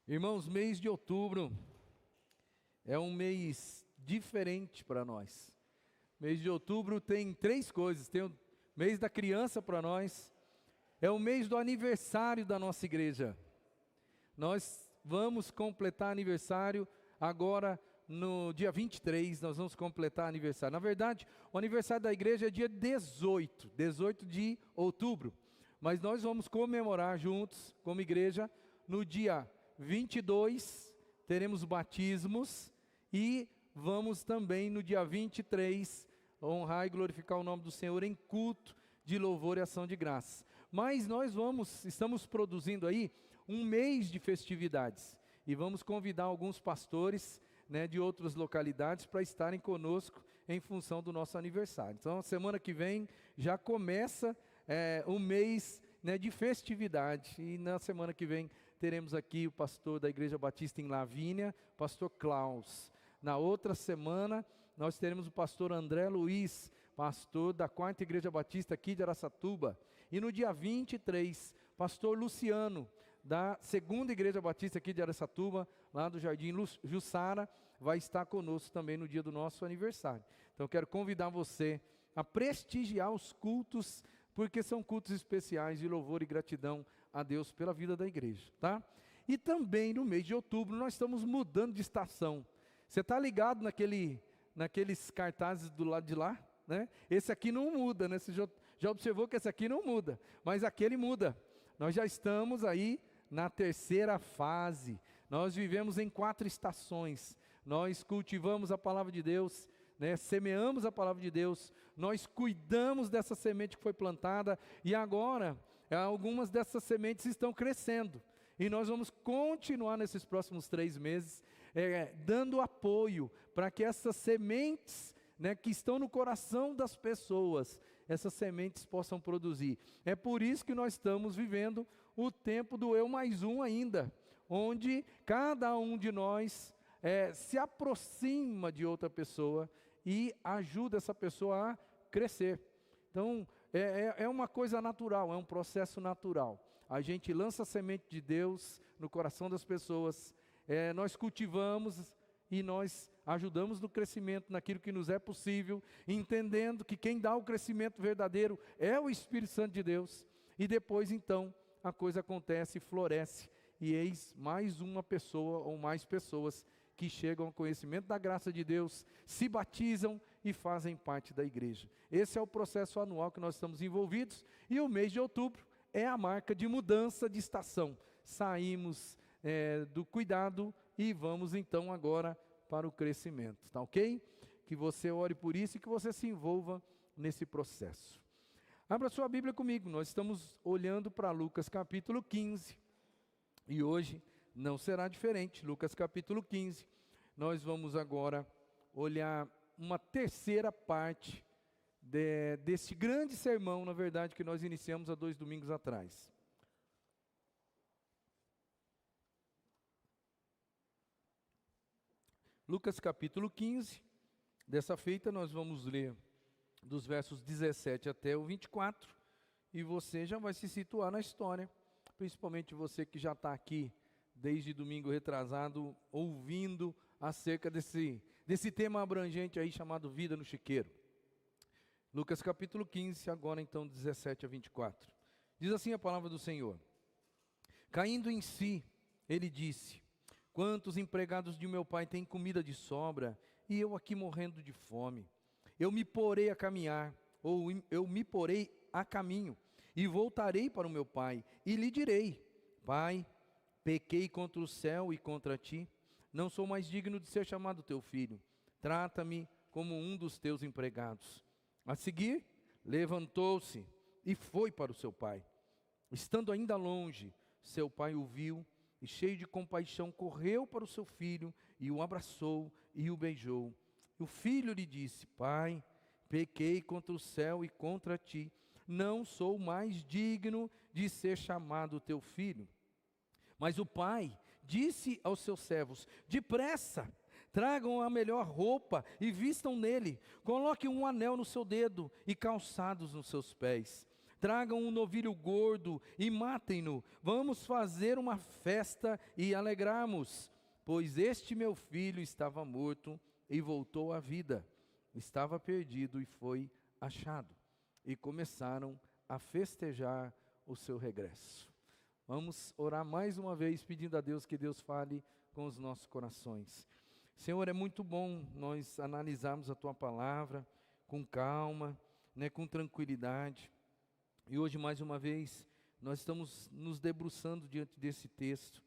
Irmãos, mês de outubro é um mês diferente para nós. Mês de outubro tem três coisas: tem o mês da criança para nós, é o mês do aniversário da nossa igreja. Nós vamos completar aniversário agora no dia 23, nós vamos completar aniversário. Na verdade, o aniversário da igreja é dia 18 de outubro. Mas nós vamos comemorar juntos, como igreja, no dia 22, teremos batismos e vamos também no dia 23 honrar e glorificar o nome do Senhor em culto de louvor e ação de graças. Mas nós estamos produzindo aí um mês de festividades e vamos convidar alguns pastores, de outras localidades para estarem conosco em função do nosso aniversário. Então, semana que vem já começa o mês de festividade, e na semana que vem teremos aqui o pastor da Igreja Batista em Lavínia, pastor Klaus. Na outra semana nós teremos o pastor André Luiz, pastor da 4ª Igreja Batista aqui de Araçatuba. E no dia 23, pastor Luciano, da 2ª Igreja Batista aqui de Araçatuba, lá do Jardim Jussara, vai estar conosco também no dia do nosso aniversário. Então eu quero convidar você a prestigiar os cultos, porque são cultos especiais de louvor e gratidão a Deus pela vida da igreja, tá? E também no mês de outubro nós estamos mudando de estação. Você está ligado naqueles cartazes do lado de lá, né? Esse aqui não muda, né? Você já observou que esse aqui não muda, mas aquele muda. Nós já estamos aí na terceira fase. Nós vivemos em 4 estações. Nós cultivamos a palavra de Deus, semeamos a palavra de Deus, nós cuidamos dessa semente que foi plantada, e agora algumas dessas sementes estão crescendo, e nós vamos continuar nesses próximos 3 meses, dando apoio para que essas sementes, que estão no coração das pessoas, essas sementes possam produzir. É por isso que nós estamos vivendo o tempo do eu mais um ainda, onde cada um de nós se aproxima de outra pessoa e ajuda essa pessoa a crescer. Então, é uma coisa natural, é um processo natural. A gente lança a semente de Deus no coração das pessoas, nós cultivamos e nós ajudamos no crescimento, naquilo que nos é possível, entendendo que quem dá o crescimento verdadeiro é o Espírito Santo de Deus, e depois então a coisa acontece e floresce, e eis mais uma pessoa ou mais pessoas que chegam ao conhecimento da graça de Deus, se batizam e fazem parte da igreja. Esse é o processo anual que nós estamos envolvidos, e o mês de outubro é a marca de mudança de estação. Saímos do cuidado e vamos então agora para o crescimento, tá ok? Que você ore por isso e que você se envolva nesse processo. Abra sua Bíblia comigo, nós estamos olhando para Lucas capítulo 15, e hoje não será diferente. Lucas capítulo 15, nós vamos agora olhar uma terceira parte desse grande sermão, na verdade, que nós iniciamos há 2 domingos atrás. Lucas capítulo 15, dessa feita nós vamos ler dos versos 17 até o 24, e você já vai se situar na história, principalmente você que já está aqui desde domingo retrasado, ouvindo acerca desse tema abrangente aí chamado Vida no Chiqueiro. Lucas capítulo 15, agora então 17 a 24. Diz assim a palavra do Senhor: Caindo em si, ele disse: Quantos empregados de meu pai têm comida de sobra, e eu aqui morrendo de fome? Eu me porei a caminhar, ou eu me porei a caminho, e voltarei para o meu pai, e lhe direi: Pai, pequei contra o céu e contra ti, não sou mais digno de ser chamado teu filho, trata-me como um dos teus empregados. A seguir, levantou-se e foi para o seu pai. Estando ainda longe, seu pai o viu, e cheio de compaixão correu para o seu filho, e o abraçou e o beijou. O filho lhe disse: Pai, pequei contra o céu e contra ti, não sou mais digno de ser chamado teu filho. Mas o pai disse aos seus servos: Depressa, tragam a melhor roupa e vistam nele, coloquem um anel no seu dedo e calçados nos seus pés. tragam um novilho gordo e matem-no. Vamos fazer uma festa e alegrarmos, pois este meu filho estava morto e voltou à vida. Estava perdido e foi achado. E começaram a festejar o seu regresso. Vamos orar mais uma vez, pedindo a Deus que Deus fale com os nossos corações. Senhor, é muito bom nós analisarmos a Tua palavra com calma, com tranquilidade. E hoje, mais uma vez, nós estamos nos debruçando diante desse texto.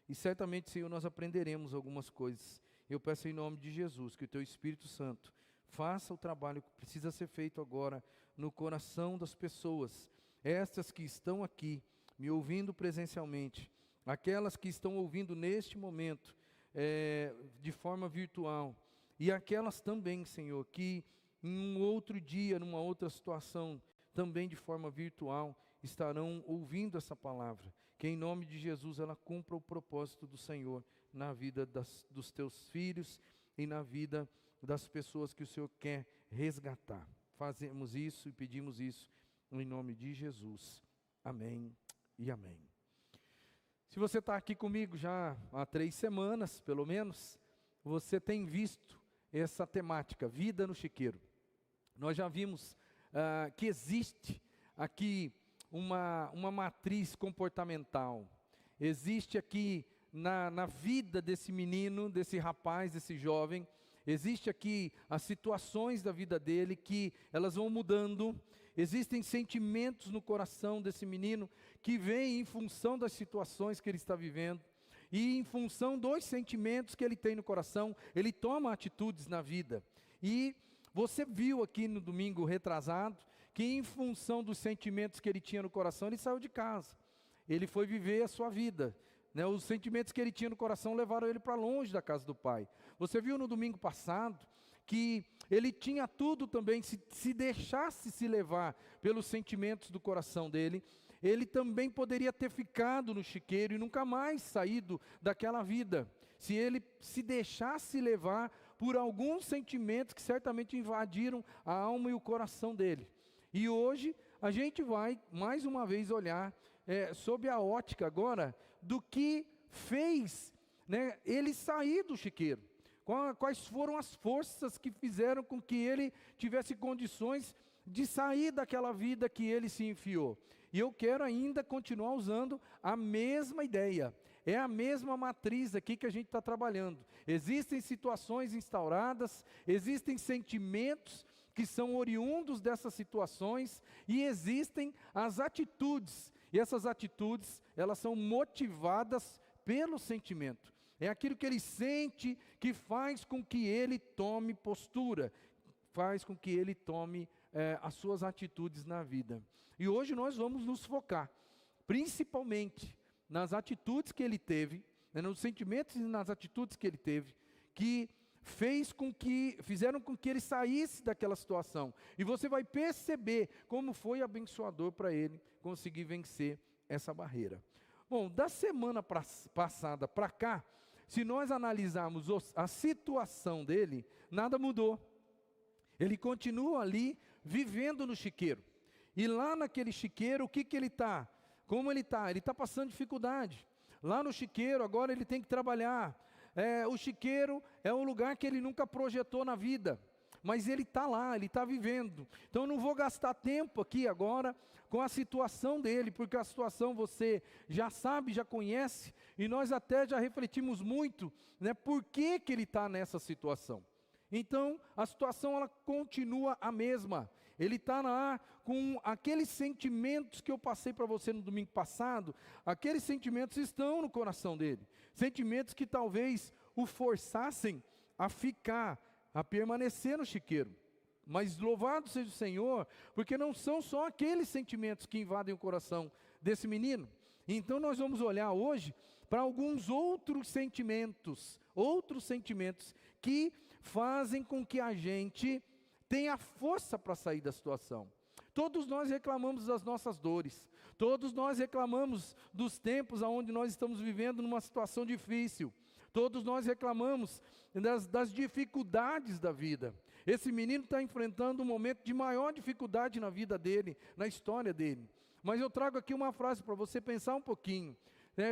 E certamente, Senhor, nós aprenderemos algumas coisas. Eu peço em nome de Jesus que o Teu Espírito Santo faça o trabalho que precisa ser feito agora no coração das pessoas. Estas que estão aqui, me ouvindo presencialmente, aquelas que estão ouvindo neste momento, de forma virtual, e aquelas também, Senhor, que em um outro dia, numa outra situação, também de forma virtual, estarão ouvindo essa palavra, que em nome de Jesus ela cumpra o propósito do Senhor na vida dos Teus filhos e na vida das pessoas que o Senhor quer resgatar. Fazemos isso e pedimos isso em nome de Jesus. Amém e amém. Se você está aqui comigo já há 3 semanas, pelo menos, você tem visto essa temática, vida no chiqueiro. Nós já vimos que existe aqui uma matriz comportamental. Existe aqui na vida desse menino, desse rapaz, desse jovem, existe aqui as situações da vida dele que elas vão mudando. Existem sentimentos no coração desse menino que vêm em função das situações que ele está vivendo. E em função dos sentimentos que ele tem no coração, ele toma atitudes na vida. E você viu aqui no domingo retrasado, que em função dos sentimentos que ele tinha no coração, ele saiu de casa. Ele foi viver a sua vida. Os sentimentos que ele tinha no coração levaram ele para longe da casa do pai. Você viu no domingo passado que ele tinha tudo também, se deixasse se levar pelos sentimentos do coração dele, ele também poderia ter ficado no chiqueiro e nunca mais saído daquela vida, se ele se deixasse levar por alguns sentimentos que certamente invadiram a alma e o coração dele. E hoje a gente vai mais uma vez olhar sob a ótica agora do que fez ele sair do chiqueiro. Quais foram as forças que fizeram com que ele tivesse condições de sair daquela vida que ele se enfiou. E eu quero ainda continuar usando a mesma ideia. É a mesma matriz aqui que a gente está trabalhando. Existem situações instauradas, existem sentimentos que são oriundos dessas situações e existem as atitudes. E essas atitudes, elas são motivadas pelo sentimento. É aquilo que ele sente que faz com que ele tome postura, faz com que ele tome as suas atitudes na vida. E hoje nós vamos nos focar, principalmente nas atitudes que ele teve, nos sentimentos e nas atitudes que ele teve, que fizeram com que ele saísse daquela situação. E você vai perceber como foi abençoador para ele conseguir vencer essa barreira. Bom, da semana passada para cá, se nós analisarmos a situação dele, nada mudou. Ele continua ali vivendo no chiqueiro. E lá naquele chiqueiro, o que ele está? Como ele está? Ele está passando dificuldade. Lá no chiqueiro, agora ele tem que trabalhar. O chiqueiro é um lugar que ele nunca projetou na vida. Mas ele está lá, ele está vivendo. Então eu não vou gastar tempo aqui agora com a situação dele, porque a situação você já sabe, já conhece, e nós até já refletimos muito, por que ele está nessa situação. Então a situação ela continua a mesma. Ele está lá com aqueles sentimentos que eu passei para você no domingo passado, aqueles sentimentos estão no coração dele. Sentimentos que talvez o forçassem a permanecer no chiqueiro. Mas louvado seja o Senhor, porque não são só aqueles sentimentos que invadem o coração desse menino. Então nós vamos olhar hoje para alguns outros sentimentos que fazem com que a gente tenha força para sair da situação. Todos nós reclamamos das nossas dores, todos nós reclamamos dos tempos onde nós estamos vivendo numa situação difícil, Todos nós reclamamos das dificuldades da vida. Esse menino está enfrentando um momento de maior dificuldade na vida dele, na história dele. Mas eu trago aqui uma frase para você pensar um pouquinho.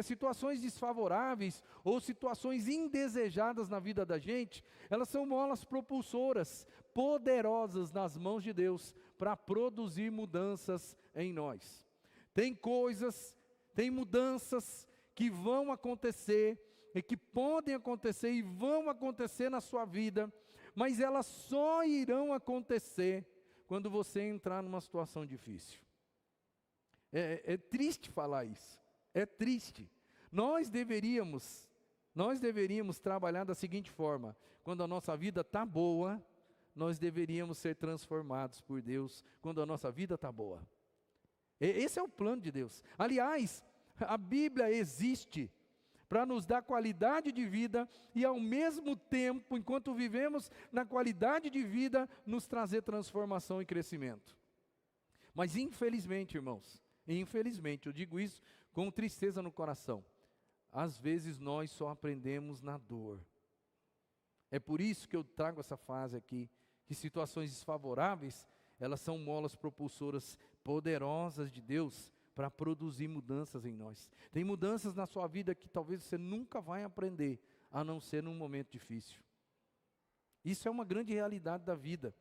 Situações desfavoráveis ou situações indesejadas na vida da gente, elas são molas propulsoras, poderosas nas mãos de Deus, para produzir mudanças em nós. Tem coisas, tem mudanças que vão acontecer, e que podem acontecer e vão acontecer na sua vida, mas elas só irão acontecer quando você entrar numa situação difícil. É triste falar isso. É triste. Nós deveríamos trabalhar da seguinte forma: quando a nossa vida está boa, nós deveríamos ser transformados por Deus quando a nossa vida está boa. Esse é o plano de Deus. Aliás, a Bíblia existe para nos dar qualidade de vida e ao mesmo tempo, enquanto vivemos na qualidade de vida, nos trazer transformação e crescimento. Mas infelizmente, irmãos, infelizmente, eu digo isso com tristeza no coração, às vezes nós só aprendemos na dor. É por isso que eu trago essa frase aqui, que situações desfavoráveis, elas são molas propulsoras poderosas de Deus para produzir mudanças em nós. Tem mudanças na sua vida que talvez você nunca vai aprender, a não ser num momento difícil. Isso é uma grande realidade da vida,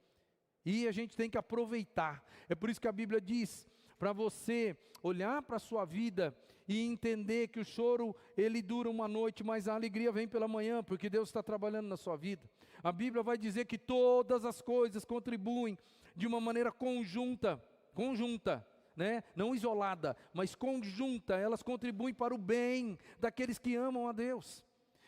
e a gente tem que aproveitar. É por isso que a Bíblia diz, para você olhar para a sua vida e entender que o choro, ele dura uma noite, mas a alegria vem pela manhã, porque Deus está trabalhando na sua vida. A Bíblia vai dizer que todas as coisas contribuem de uma maneira conjunta, né? Não isolada, mas conjunta, elas contribuem para o bem daqueles que amam a Deus.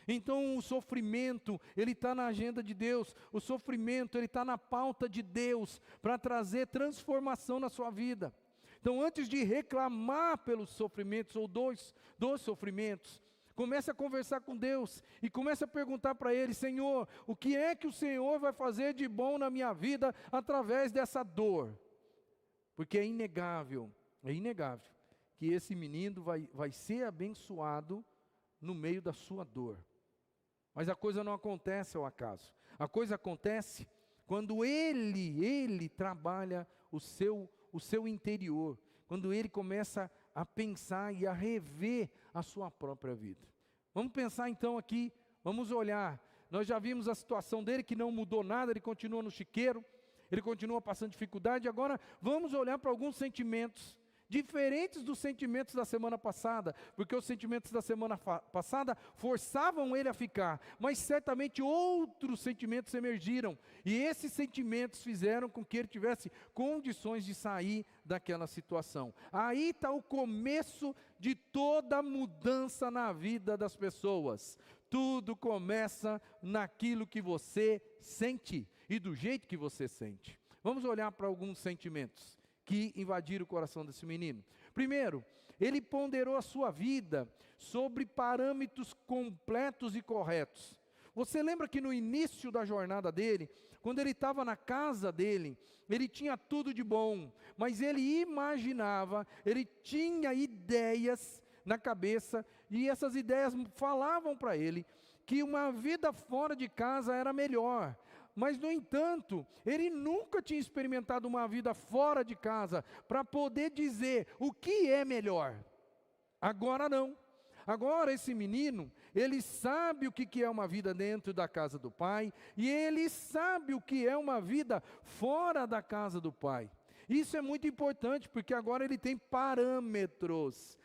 Então o sofrimento, ele está na agenda de Deus, o sofrimento, ele está na pauta de Deus, para trazer transformação na sua vida. Então, antes de reclamar pelos sofrimentos ou dos sofrimentos, comece a conversar com Deus e comece a perguntar para Ele: Senhor, o que é que o Senhor vai fazer de bom na minha vida através dessa dor? Porque é inegável que esse menino vai ser abençoado no meio da sua dor. Mas a coisa não acontece ao acaso. A coisa acontece quando Ele trabalha o seu interior, quando ele começa a pensar e a rever a sua própria vida. Vamos pensar então aqui, vamos olhar. Nós já vimos a situação dele, que não mudou nada, ele continua no chiqueiro, ele continua passando dificuldade. Agora vamos olhar para alguns sentimentos diferentes dos sentimentos da semana passada, porque os sentimentos da semana passada forçavam ele a ficar, mas certamente outros sentimentos emergiram, e esses sentimentos fizeram com que ele tivesse condições de sair daquela situação. Aí está o começo de toda mudança na vida das pessoas. Tudo começa naquilo que você sente e do jeito que você sente. Vamos olhar para alguns sentimentos que invadiram o coração desse menino. Primeiro, ele ponderou a sua vida sobre parâmetros completos e corretos. Você lembra que no início da jornada dele, quando ele estava na casa dele, ele tinha tudo de bom, mas ele imaginava, ele tinha ideias na cabeça, e essas ideias falavam para ele que uma vida fora de casa era melhor. Mas, no entanto, ele nunca tinha experimentado uma vida fora de casa para poder dizer o que é melhor. Agora não. Agora esse menino, ele sabe o que é uma vida dentro da casa do pai, e ele sabe o que é uma vida fora da casa do pai. Isso é muito importante, porque agora ele tem parâmetros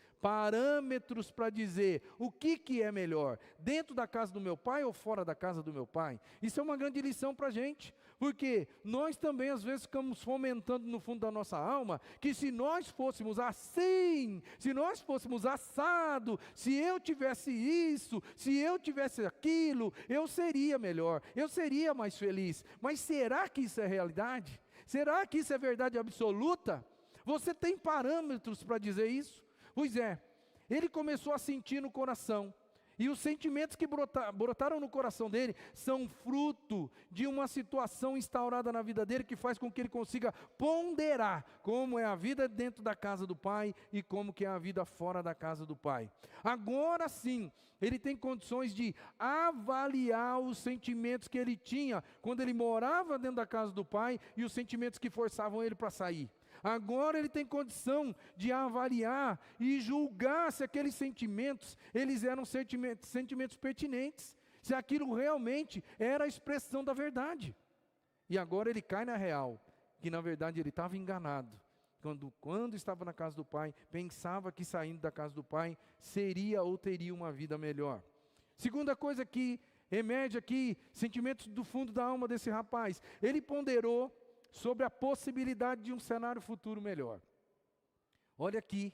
para dizer o que é melhor, dentro da casa do meu pai ou fora da casa do meu pai. Isso é uma grande lição para a gente, porque nós também às vezes ficamos fomentando no fundo da nossa alma, que se nós fôssemos assim, se nós fôssemos assado, se eu tivesse isso, se eu tivesse aquilo, eu seria melhor, eu seria mais feliz. Mas será que isso é realidade? Será que isso é verdade absoluta? Você tem parâmetros para dizer isso? Pois é, ele começou a sentir no coração E os sentimentos que brotaram no coração dele são fruto de uma situação instaurada na vida dele que faz com que ele consiga ponderar como é a vida dentro da casa do pai e como que é a vida fora da casa do pai. Agora sim, ele tem condições de avaliar os sentimentos que ele tinha quando ele morava dentro da casa do pai e os sentimentos que forçavam ele para sair. Agora ele tem condição de avaliar e julgar se aqueles sentimentos, eles eram sentimentos pertinentes, se aquilo realmente era a expressão da verdade. E agora ele cai na real, que na verdade ele estava enganado. Quando estava na casa do pai, pensava que saindo da casa do pai, seria ou teria uma vida melhor. Segunda coisa que emerge aqui, sentimentos do fundo da alma desse rapaz, ele ponderou sobre a possibilidade de um cenário futuro melhor. Olha aqui,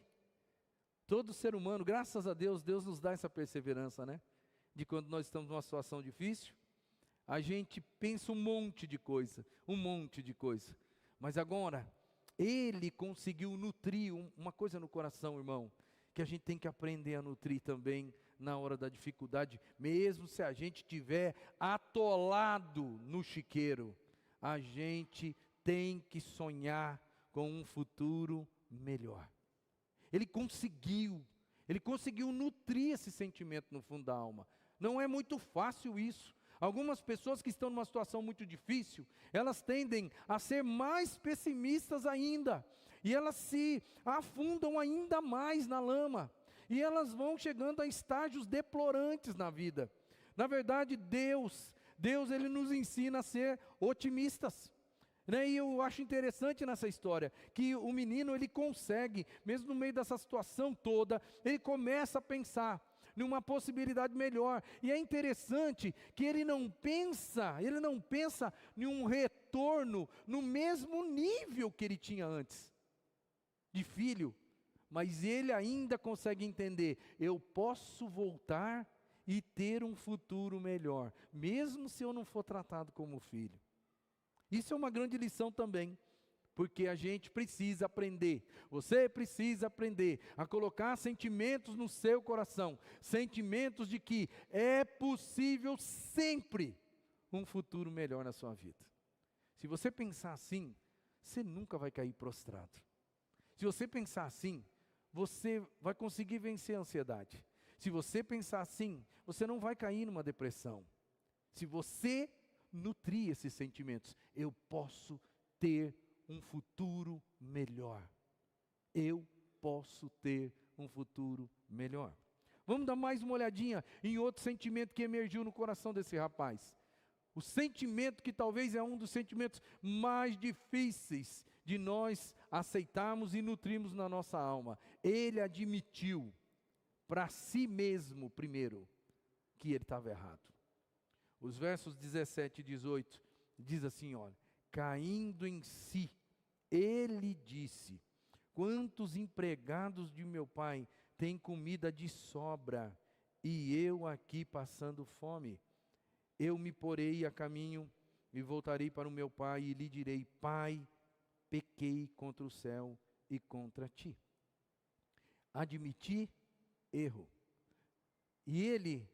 todo ser humano, graças a Deus, Deus nos dá essa perseverança, né? De quando nós estamos numa situação difícil, a gente pensa um monte de coisa, mas agora, ele conseguiu nutrir uma coisa no coração, irmão, que a gente tem que aprender a nutrir também na hora da dificuldade, mesmo se a gente estiver atolado no chiqueiro, a gente tem que sonhar com um futuro melhor. Ele conseguiu nutrir esse sentimento no fundo da alma. Não é muito fácil isso. Algumas pessoas que estão numa situação muito difícil, elas tendem a ser mais pessimistas ainda, e elas se afundam ainda mais na lama, e elas vão chegando a estágios deplorantes na vida. Na verdade, Deus ele nos ensina a ser otimistas. E eu acho interessante nessa história, que o menino ele consegue, mesmo no meio dessa situação toda, ele começa a pensar numa possibilidade melhor. E é interessante que ele não pensa em um retorno no mesmo nível que ele tinha antes, de filho, mas ele ainda consegue entender, eu posso voltar e ter um futuro melhor, mesmo se eu não for tratado como filho. Isso é uma grande lição também, porque a gente precisa aprender, você precisa aprender a colocar sentimentos no seu coração, sentimentos de que é possível sempre um futuro melhor na sua vida. Se você pensar assim, você nunca vai cair prostrado. Se você pensar assim, você vai conseguir vencer a ansiedade. Se você pensar assim, você não vai cair numa depressão. Se você nutrir esses sentimentos, eu posso ter um futuro melhor. Eu posso ter um futuro melhor. Vamos dar mais uma olhadinha em outro sentimento que emergiu no coração desse rapaz. O sentimento que talvez é um dos sentimentos mais difíceis de nós aceitarmos e nutrirmos na nossa alma. Ele admitiu para si mesmo primeiro que ele estava errado. Os versos 17 e 18 diz assim, olha, caindo em si, ele disse, quantos empregados de meu pai têm comida de sobra, e eu aqui passando fome? Eu me porei a caminho e voltarei para o meu pai e lhe direi, pai, pequei contra o céu e contra ti. Admitir erro. E ele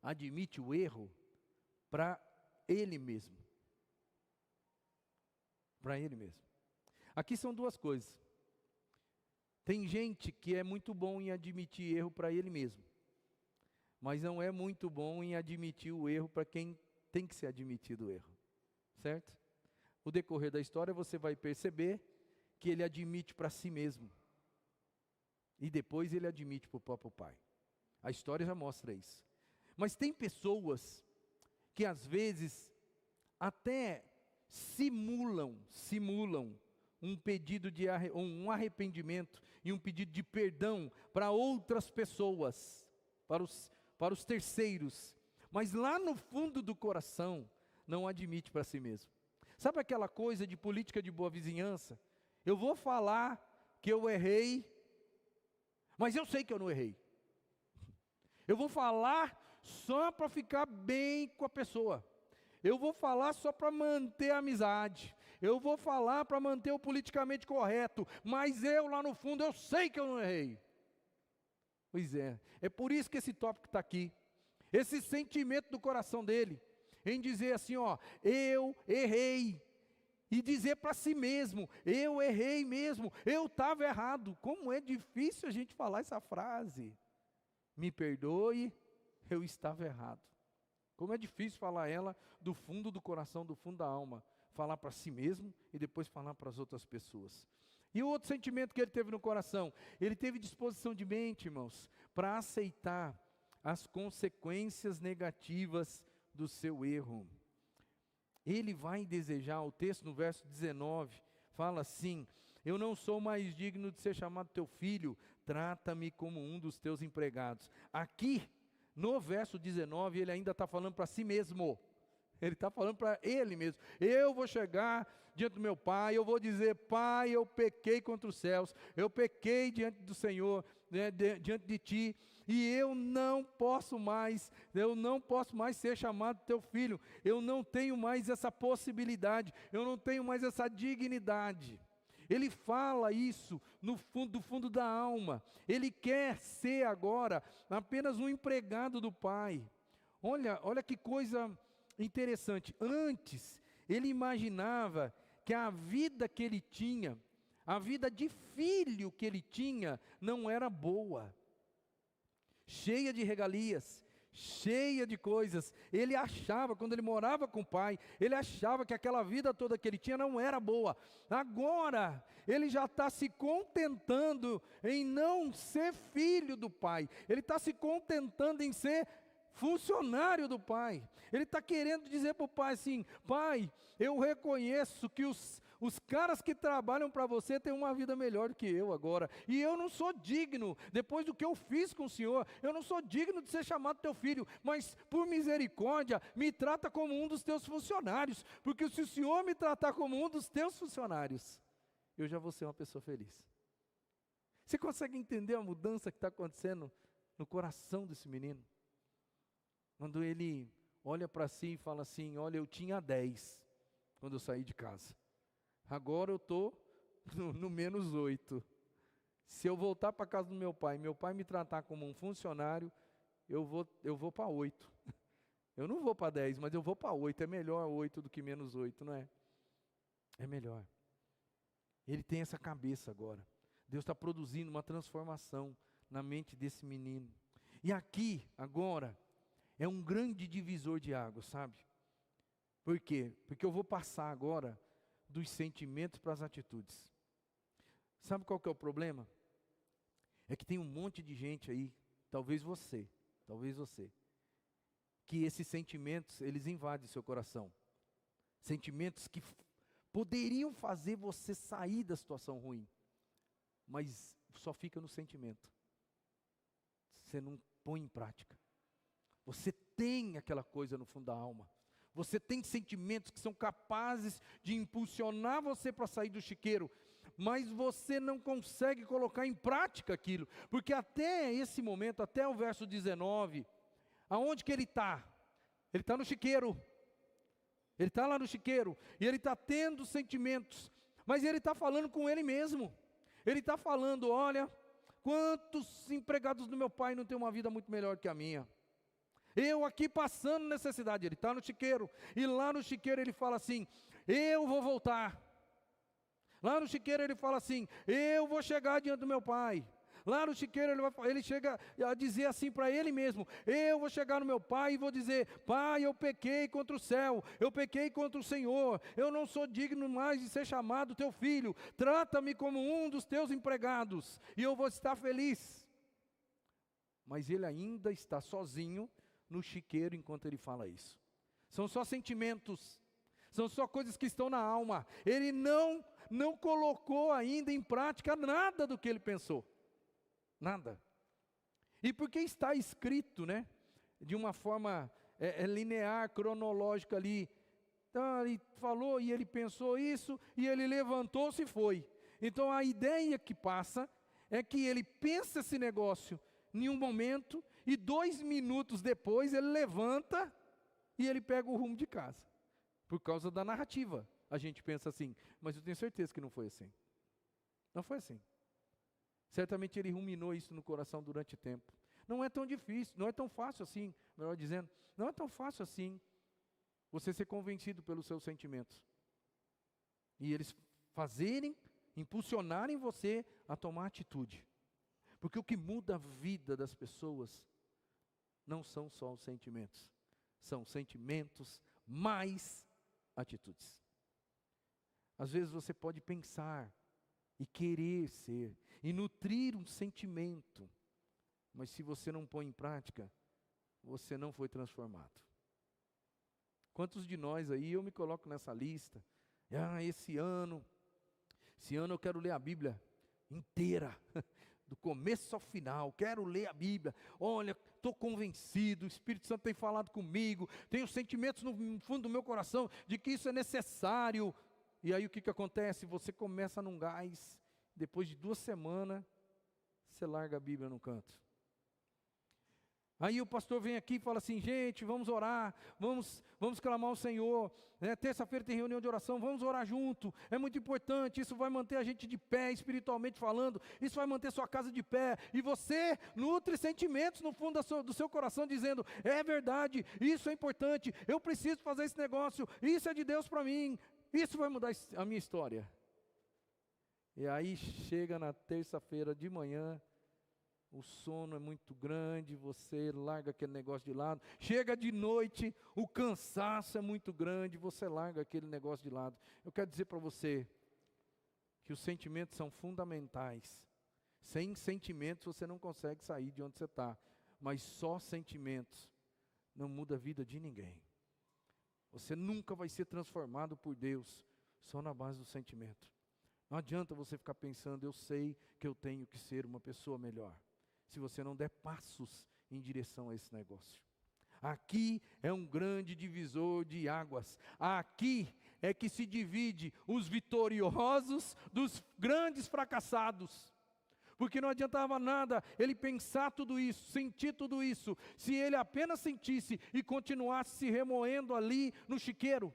admite o erro para ele mesmo. Para ele mesmo. Aqui são duas coisas. Tem gente que é muito bom em admitir erro para ele mesmo, mas não é muito bom em admitir o erro para quem tem que ser admitido o erro. Certo? No decorrer da história você vai perceber que ele admite para si mesmo. E depois ele admite para o próprio pai. A história já mostra isso. Mas tem pessoas que às vezes até simulam um pedido de um arrependimento e um pedido de perdão para outras pessoas, para os terceiros, mas lá no fundo do coração não admite para si mesmo. Sabe aquela coisa de política de boa vizinhança? Eu vou falar que eu errei, mas eu sei que eu não errei. Eu vou falar só para ficar bem com a pessoa. Eu vou falar só para manter a amizade. Eu vou falar para manter o politicamente correto. Mas eu lá no fundo, eu sei que eu não errei. Pois é por isso que esse tópico está aqui. Esse sentimento do coração dele, em dizer assim, ó, eu errei. E dizer para si mesmo, eu errei mesmo, eu estava errado. Como é difícil a gente falar essa frase. Me perdoe, eu estava errado. Como é difícil falar ela do fundo do coração, do fundo da alma. Falar para si mesmo e depois falar para as outras pessoas. E o outro sentimento que ele teve no coração, ele teve disposição de mente, irmãos, para aceitar as consequências negativas do seu erro. Ele vai desejar, o texto no verso 19, fala assim, eu não sou mais digno de ser chamado teu filho, trata-me como um dos teus empregados. Aqui, no verso 19, ele ainda está falando para si mesmo. Ele está falando para ele mesmo, eu vou chegar diante do meu pai, eu vou dizer, pai, eu pequei contra os céus, eu pequei diante do Senhor, né, diante de ti, e eu não posso mais ser chamado teu filho, eu não tenho mais essa possibilidade, eu não tenho mais essa dignidade. Ele fala isso no fundo, do fundo da alma, ele quer ser agora apenas um empregado do pai. Olha que coisa interessante, antes ele imaginava que a vida que ele tinha, a vida de filho que ele tinha, não era boa, cheia de regalias, cheia de coisas. Ele achava, quando ele morava com o pai, ele achava que aquela vida toda que ele tinha não era boa. Agora, ele já está se contentando em não ser filho do pai, ele está se contentando em ser funcionário do pai. Ele está querendo dizer para o pai assim, pai, eu reconheço que os caras que trabalham para você têm uma vida melhor do que eu agora, e eu não sou digno, depois do que eu fiz com o Senhor, eu não sou digno de ser chamado teu filho, mas por misericórdia, me trata como um dos teus funcionários, porque se o Senhor me tratar como um dos teus funcionários, eu já vou ser uma pessoa feliz. Você consegue entender a mudança que está acontecendo no coração desse menino? Quando ele olha para si e fala assim, olha, eu tinha 10 quando eu saí de casa, agora eu estou no menos 8, se eu voltar para a casa do meu pai me tratar como um funcionário, eu vou para 8, eu não vou para 10, mas eu vou para 8, é melhor 8 do que menos 8, não é? É melhor. Ele tem essa cabeça agora, Deus está produzindo uma transformação na mente desse menino, e aqui, agora, é um grande divisor de águas, sabe? Por quê? Porque eu vou passar agora dos sentimentos para as atitudes. Sabe qual que é o problema? É que tem um monte de gente aí, talvez você, que esses sentimentos, eles invadem seu coração. Sentimentos que poderiam fazer você sair da situação ruim, mas só fica no sentimento. Você não põe em prática. Você tem aquela coisa no fundo da alma. Você tem sentimentos que são capazes de impulsionar você para sair do chiqueiro, mas você não consegue colocar em prática aquilo, porque até esse momento, até o verso 19, aonde que ele está? Ele está no chiqueiro, ele está lá no chiqueiro, e ele está tendo sentimentos, mas ele está falando com ele mesmo, ele está falando, olha, quantos empregados do meu pai não têm uma vida muito melhor que a minha? Eu aqui passando necessidade, ele está no chiqueiro, e lá no chiqueiro ele fala assim, eu vou voltar. Lá no chiqueiro ele fala assim, eu vou chegar diante do meu pai. Lá no chiqueiro ele chega a dizer assim para ele mesmo, eu vou chegar no meu pai e vou dizer, pai, eu pequei contra o céu, eu pequei contra o Senhor, eu não sou digno mais de ser chamado teu filho, trata-me como um dos teus empregados, e eu vou estar feliz. Mas ele ainda está sozinho no chiqueiro enquanto ele fala isso. São só sentimentos, são só coisas que estão na alma. Ele não colocou ainda em prática nada do que ele pensou, nada. E porque está escrito, né, de uma forma linear, cronológica ali, então ele falou e ele pensou isso, e ele levantou-se e foi. Então a ideia que passa é que ele pensa esse negócio em um momento, e 2 minutos depois ele levanta e ele pega o rumo de casa. Por causa da narrativa, a gente pensa assim, mas eu tenho certeza que não foi assim. Não foi assim. Certamente ele ruminou isso no coração durante tempo. Não é tão difícil, não é tão fácil assim, melhor dizendo, não é tão fácil assim você ser convencido pelos seus sentimentos. E eles impulsionarem você a tomar atitude. Porque o que muda a vida das pessoas não são só os sentimentos. São sentimentos mais atitudes. Às vezes você pode pensar e querer ser, e nutrir um sentimento, mas se você não põe em prática, você não foi transformado. Quantos de nós aí, eu me coloco nessa lista, esse ano eu quero ler a Bíblia inteira, do começo ao final, quero ler a Bíblia, olha, estou convencido, o Espírito Santo tem falado comigo, tenho sentimentos no fundo do meu coração, de que isso é necessário, e aí o que acontece? Você começa num gás, depois de 2 semanas, você larga a Bíblia no canto. Aí o pastor vem aqui e fala assim, gente, vamos orar, vamos clamar ao Senhor, terça-feira tem reunião de oração, vamos orar junto, é muito importante, isso vai manter a gente de pé, espiritualmente falando, isso vai manter sua casa de pé, e você nutre sentimentos no fundo do seu coração, dizendo, é verdade, isso é importante, eu preciso fazer esse negócio, isso é de Deus para mim, isso vai mudar a minha história. E aí chega na terça-feira de manhã, o sono é muito grande, você larga aquele negócio de lado. Chega de noite, o cansaço é muito grande, você larga aquele negócio de lado. Eu quero dizer para você que os sentimentos são fundamentais. Sem sentimentos você não consegue sair de onde você está. Mas só sentimentos não muda a vida de ninguém. Você nunca vai ser transformado por Deus só na base do sentimento. Não adianta você ficar pensando, eu sei que eu tenho que ser uma pessoa melhor, se você não der passos em direção a esse negócio. Aqui é um grande divisor de águas. Aqui é que se divide os vitoriosos dos grandes fracassados. Porque não adiantava nada ele pensar tudo isso, sentir tudo isso, se ele apenas sentisse e continuasse se remoendo ali no chiqueiro.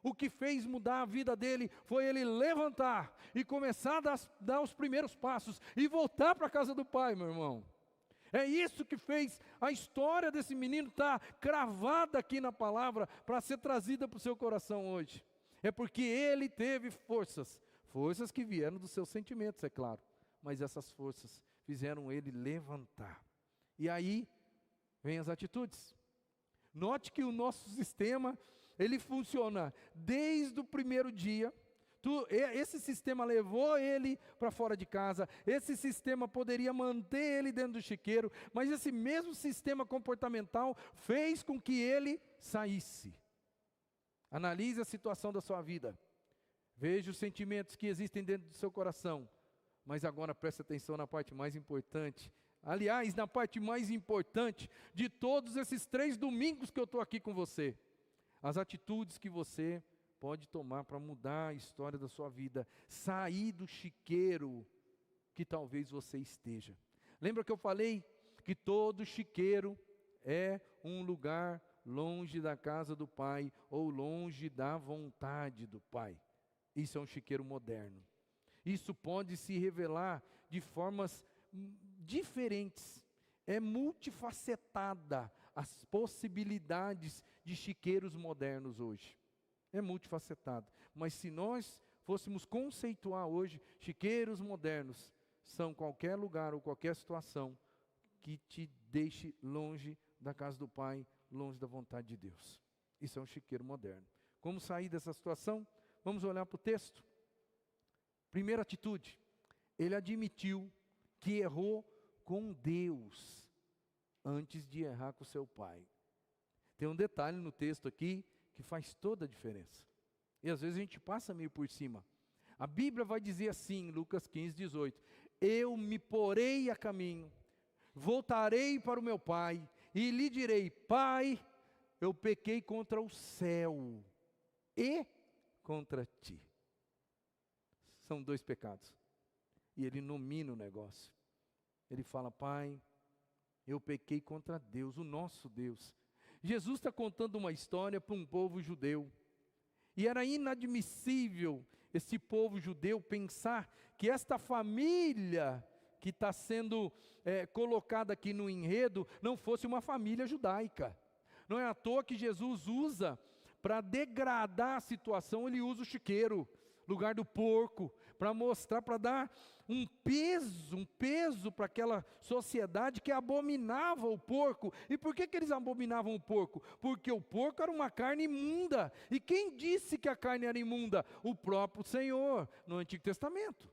O que fez mudar a vida dele foi ele levantar e começar a dar os primeiros passos e voltar para a casa do pai, meu irmão. É isso que fez a história desse menino estar cravada aqui na palavra para ser trazida para o seu coração hoje. É porque ele teve forças que vieram dos seus sentimentos, é claro, mas essas forças fizeram ele levantar. E aí vem as atitudes. Note que o nosso sistema, ele funciona desde o primeiro dia. Esse sistema levou ele para fora de casa, esse sistema poderia manter ele dentro do chiqueiro, mas esse mesmo sistema comportamental fez com que ele saísse. Analise a situação da sua vida, veja os sentimentos que existem dentro do seu coração, mas agora preste atenção na parte mais importante. Aliás, na parte mais importante de todos esses 3 domingos que eu estou aqui com você, as atitudes que você pode tomar para mudar a história da sua vida, sair do chiqueiro que talvez você esteja. Lembra que eu falei que todo chiqueiro é um lugar longe da casa do Pai, ou longe da vontade do Pai. Isso é um chiqueiro moderno. Isso pode se revelar de formas diferentes, é multifacetada as possibilidades de chiqueiros modernos hoje. É multifacetado, mas se nós fôssemos conceituar hoje, chiqueiros modernos são qualquer lugar ou qualquer situação que te deixe longe da casa do Pai, longe da vontade de Deus. Isso é um chiqueiro moderno. Como sair dessa situação? Vamos olhar para o texto. Primeira atitude, ele admitiu que errou com Deus antes de errar com seu pai. Tem um detalhe no texto aqui que faz toda a diferença. E às vezes a gente passa meio por cima. A Bíblia vai dizer assim, Lucas 15, 18. Eu me porei a caminho, voltarei para o meu pai e lhe direi, Pai, eu pequei contra o céu e contra ti. São 2 pecados. E ele nomina o negócio. Ele fala, Pai, eu pequei contra Deus, o nosso Deus. Jesus está contando uma história para um povo judeu. E era inadmissível esse povo judeu pensar que esta família que está sendo colocada aqui no enredo não fosse uma família judaica. Não é à toa que Jesus usa, para degradar a situação, ele usa o chiqueiro, lugar do porco, para mostrar, para dar um peso para aquela sociedade que abominava o porco. E por que eles abominavam o porco? Porque o porco era uma carne imunda. E quem disse que a carne era imunda? O próprio Senhor, no Antigo Testamento.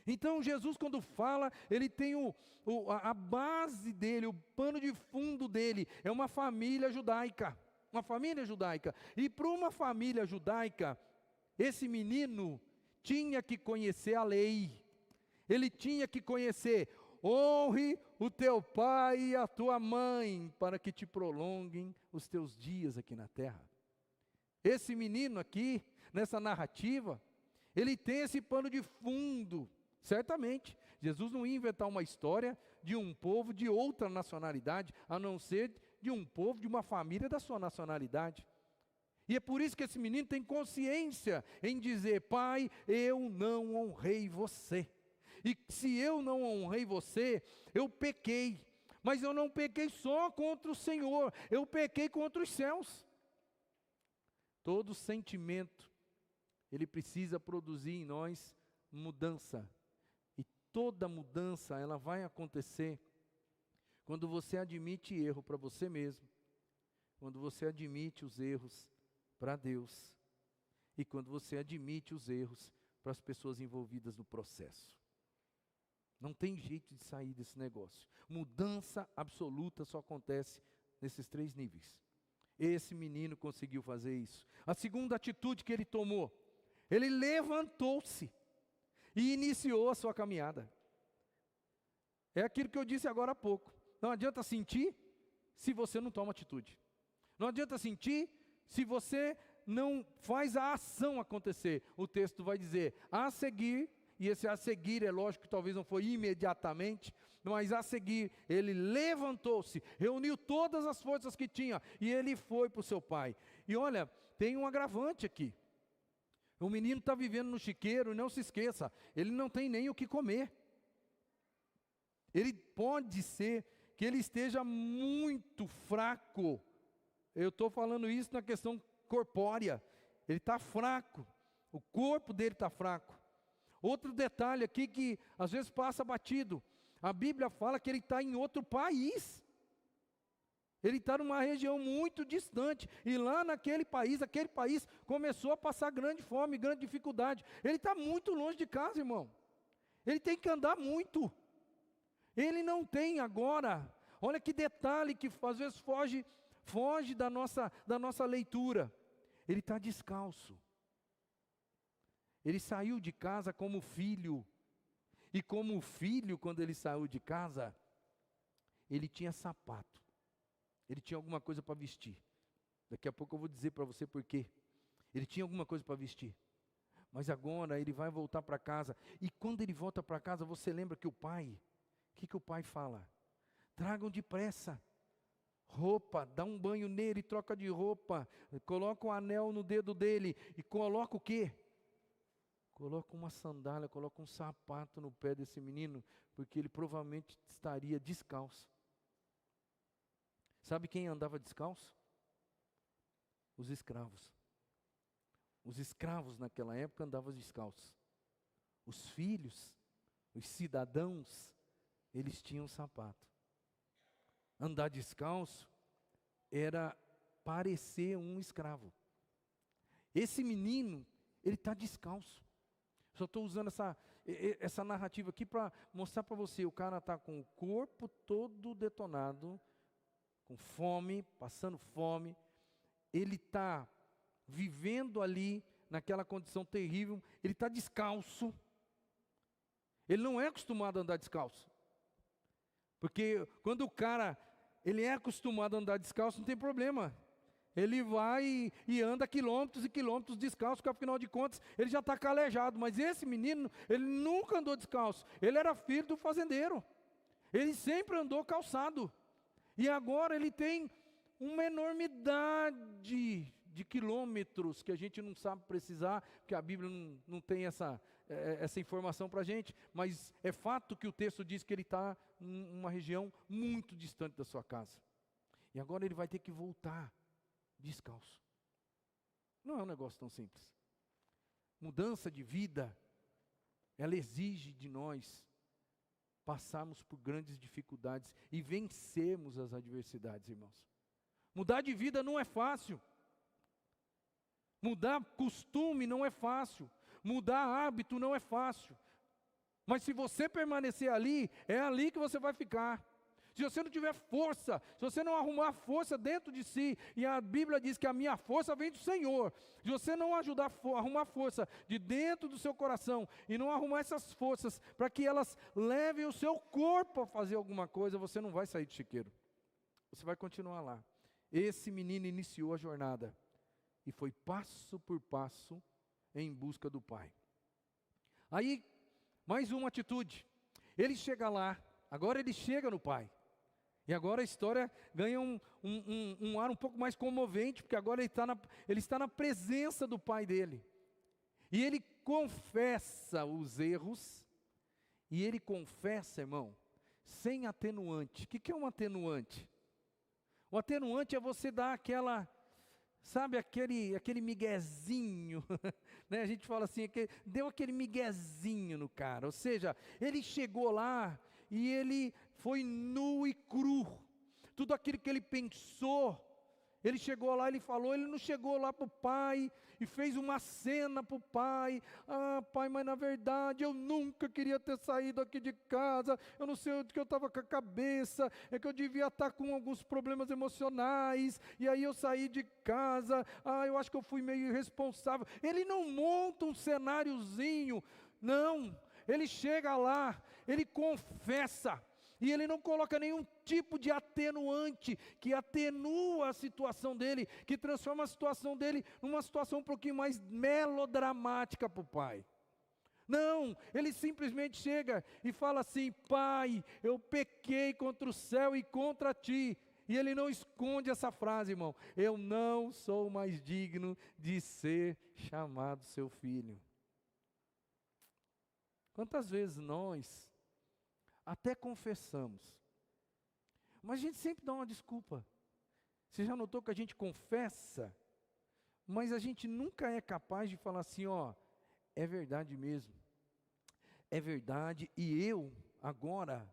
Então Jesus, quando fala, ele tem a base dele, o pano de fundo dele, é uma família judaica. Uma família judaica. E para uma família judaica, esse menino tinha que conhecer a lei. Ele tinha que conhecer: honre o teu pai e a tua mãe, para que te prolonguem os teus dias aqui na terra. Esse menino aqui, nessa narrativa, ele tem esse pano de fundo. Certamente, Jesus não ia inventar uma história de um povo de outra nacionalidade, a não ser de um povo, de uma família da sua nacionalidade. E é por isso que esse menino tem consciência em dizer: pai, eu não honrei você. E se eu não honrei você, eu pequei. Mas eu não pequei só contra o Senhor, eu pequei contra os céus. Todo sentimento, ele precisa produzir em nós mudança. E toda mudança, ela vai acontecer quando você admite erro para você mesmo, quando você admite os erros para Deus, e quando você admite os erros para as pessoas envolvidas no processo. Não tem jeito de sair desse negócio. Mudança absoluta só acontece nesses 3 níveis. Esse menino conseguiu fazer isso. A segunda atitude que ele tomou, ele levantou-se e iniciou a sua caminhada. É aquilo que eu disse agora há pouco. Não adianta sentir se você não toma atitude. Não adianta sentir se você não faz a ação acontecer. O texto vai dizer: a seguir, e esse a seguir é lógico que talvez não foi imediatamente, mas a seguir ele levantou-se, reuniu todas as forças que tinha, e ele foi para o seu pai. E olha, tem um agravante aqui. O menino está vivendo no chiqueiro, e não se esqueça, ele não tem nem o que comer. Ele pode ser que ele esteja muito fraco. Eu estou falando isso na questão corpórea. Ele está fraco, o corpo dele está fraco. Outro detalhe aqui que às vezes passa batido: a Bíblia fala que ele está em outro país. Ele está numa região muito distante, e lá aquele país começou a passar grande fome, grande dificuldade. Ele está muito longe de casa, irmão. Ele tem que andar muito. Ele não tem agora, olha que detalhe que às vezes foge da nossa leitura. Ele está descalço. Ele saiu de casa como filho. E como filho, quando ele saiu de casa, ele tinha sapato. Ele tinha alguma coisa para vestir. Daqui a pouco eu vou dizer para você por quê. Ele tinha alguma coisa para vestir. Mas agora ele vai voltar para casa. E quando ele volta para casa, você lembra que o pai, o que o pai fala? Tragam depressa roupa, dá um banho nele, troca de roupa, coloca um anel no dedo dele, e coloca o quê? Coloca uma sandália, coloca um sapato no pé desse menino, porque ele provavelmente estaria descalço. Sabe quem andava descalço? Os escravos. Os escravos naquela época andavam descalços. Os filhos, os cidadãos, eles tinham sapato. Andar descalço era parecer um escravo. Esse menino, ele está descalço. Só estou usando essa narrativa aqui para mostrar para você: o cara está com o corpo todo detonado, com fome, passando fome. Ele está vivendo ali naquela condição terrível. Ele está descalço. Ele não é acostumado a andar descalço. Porque quando o cara, ele é acostumado a andar descalço, não tem problema. Ele vai e anda quilômetros e quilômetros descalço, porque afinal de contas, ele já está calejado. Mas esse menino, ele nunca andou descalço. Ele era filho do fazendeiro. Ele sempre andou calçado. E agora ele tem uma enormidade de quilômetros que a gente não sabe precisar, porque a Bíblia não tem essa essa informação para a gente, mas é fato que o texto diz que ele está em uma região muito distante da sua casa. E agora ele vai ter que voltar descalço. Não é um negócio tão simples. Mudança de vida, ela exige de nós passarmos por grandes dificuldades e vencermos as adversidades, irmãos. Mudar de vida não é fácil. Mudar costume não é fácil. Mudar hábito não é fácil. Mas se você permanecer ali, é ali que você vai ficar. Se você não tiver força, se você não arrumar força dentro de si, e a Bíblia diz que a minha força vem do Senhor. Se você não arrumar força de dentro do seu coração, e não arrumar essas forças para que elas levem o seu corpo a fazer alguma coisa, você não vai sair do chiqueiro. Você vai continuar lá. Esse menino iniciou a jornada, e foi passo por passo em busca do pai. Aí, mais uma atitude. Ele chega lá, agora ele chega no pai. E agora a história ganha um ar um pouco mais comovente, porque agora ele está na presença do pai dele. E ele confessa os erros, e ele confessa, irmão, sem atenuante. O que é um atenuante? O atenuante é você dar aquela, sabe, aquele miguezinho, né? A gente fala assim, deu aquele miguezinho no cara, ou seja, ele chegou lá e ele foi nu e cru, tudo aquilo que ele pensou, ele chegou lá, ele falou, ele não chegou lá para o pai e fez uma cena para o pai, pai, mas na verdade eu nunca queria ter saído aqui de casa, eu não sei onde que eu estava com a cabeça, é que eu devia estar com alguns problemas emocionais, e aí eu saí de casa, eu acho que eu fui meio irresponsável. Ele não monta um cenáriozinho, não, ele chega lá, ele confessa, e ele não coloca nenhum tipo de atenuante, que atenua a situação dele, que transforma a situação dele numa situação um pouquinho mais melodramática para o pai. Não, ele simplesmente chega e fala assim, pai, eu pequei contra o céu e contra ti. E ele não esconde essa frase, irmão, eu não sou mais digno de ser chamado seu filho. Quantas vezes nós até confessamos, mas a gente sempre dá uma desculpa. Você já notou que a gente confessa, mas a gente nunca é capaz de falar assim, é verdade mesmo, é verdade, e eu, agora,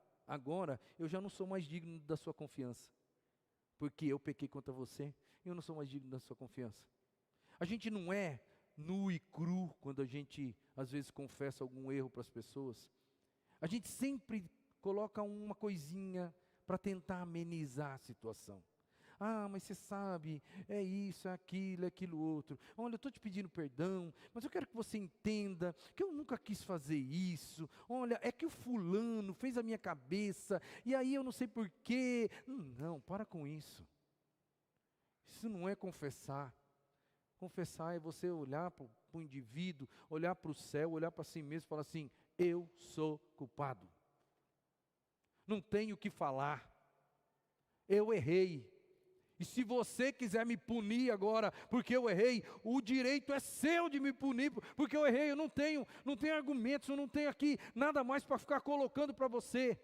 eu já não sou mais digno da sua confiança, porque eu pequei contra você, eu não sou mais digno da sua confiança. A gente não é nu e cru quando a gente, às vezes, confessa algum erro para as pessoas. A gente sempre coloca uma coisinha para tentar amenizar a situação. Mas você sabe, é isso, é aquilo outro. Olha, eu estou te pedindo perdão, mas eu quero que você entenda que eu nunca quis fazer isso. Olha, é que o fulano fez a minha cabeça, e aí eu não sei porquê. Não, para com isso. Isso não é confessar. Confessar é você olhar para o indivíduo, olhar para o céu, olhar para si mesmo e falar assim, eu sou culpado. Não tenho o que falar. Eu errei. E se você quiser me punir agora, porque eu errei, o direito é seu de me punir, porque eu errei, eu não tenho argumentos, eu não tenho aqui nada mais para ficar colocando para você.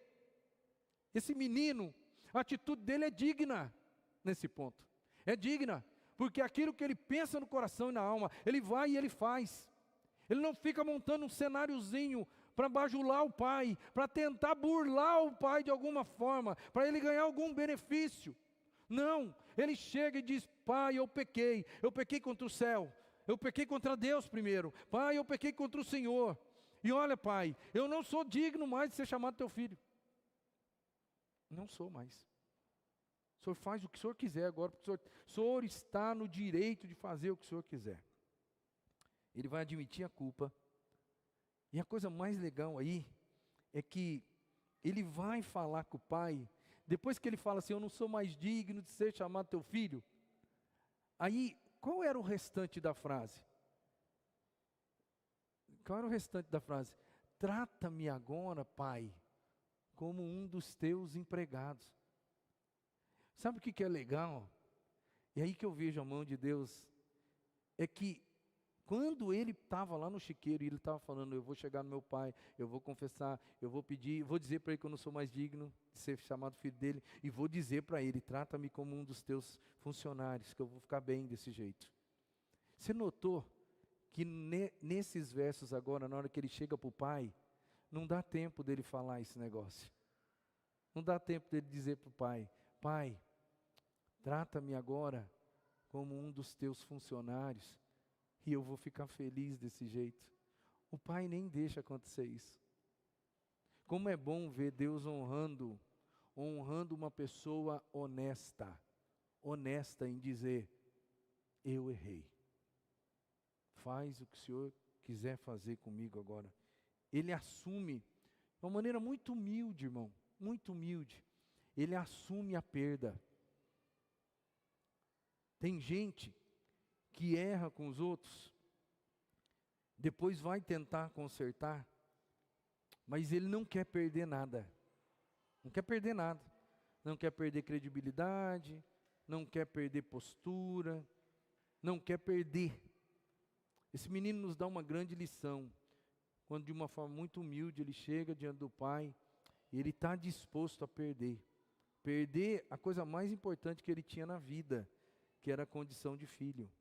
Esse menino, a atitude dele é digna nesse ponto. É digna, porque aquilo que ele pensa no coração e na alma, ele vai e ele faz. Ele não fica montando um cenáriozinho para bajular o pai, para tentar burlar o pai de alguma forma, para ele ganhar algum benefício. Não, ele chega e diz, pai, eu pequei contra o céu, eu pequei contra Deus primeiro, pai, eu pequei contra o Senhor, e olha, pai, eu não sou digno mais de ser chamado teu filho, não sou mais. O Senhor faz o que o Senhor quiser agora, porque o Senhor está no direito de fazer o que o Senhor quiser. Ele vai admitir a culpa, e a coisa mais legal aí, é que ele vai falar com o pai, depois que ele fala assim, eu não sou mais digno de ser chamado teu filho, aí, qual era o restante da frase? Qual era o restante da frase? Trata-me agora, pai, como um dos teus empregados. Sabe o que é legal? E aí que eu vejo a mão de Deus, é que Quando ele estava lá no chiqueiro e ele estava falando, eu vou chegar no meu pai, eu vou confessar, eu vou pedir, vou dizer para ele que eu não sou mais digno de ser chamado filho dele, e vou dizer para ele, trata-me como um dos teus funcionários, que eu vou ficar bem desse jeito. Você notou que nesses versos agora, na hora que ele chega para o pai, não dá tempo dele falar esse negócio. Não dá tempo dele dizer para o pai, pai, trata-me agora como um dos teus funcionários, e eu vou ficar feliz desse jeito. O pai nem deixa acontecer isso. Como é bom ver Deus honrando uma pessoa honesta em dizer, eu errei. Faz o que o Senhor quiser fazer comigo agora. Ele assume, de uma maneira muito humilde, irmão, muito humilde. Ele assume a perda. Tem gente que erra com os outros, depois vai tentar consertar, mas ele não quer perder nada. Não quer perder nada. Não quer perder credibilidade, não quer perder postura, não quer perder. Esse menino nos dá uma grande lição, quando de uma forma muito humilde ele chega diante do pai, e ele está disposto a perder. Perder a coisa mais importante que ele tinha na vida, que era a condição de filho.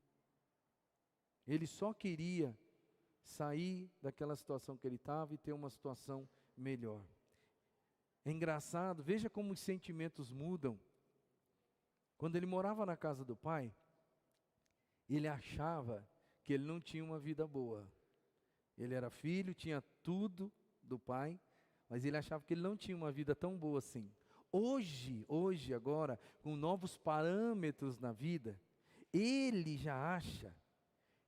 Ele só queria sair daquela situação que ele estava e ter uma situação melhor. É engraçado, veja como os sentimentos mudam. Quando ele morava na casa do pai, ele achava que ele não tinha uma vida boa. Ele era filho, tinha tudo do pai, mas ele achava que ele não tinha uma vida tão boa assim. Hoje agora, com novos parâmetros na vida, ele já acha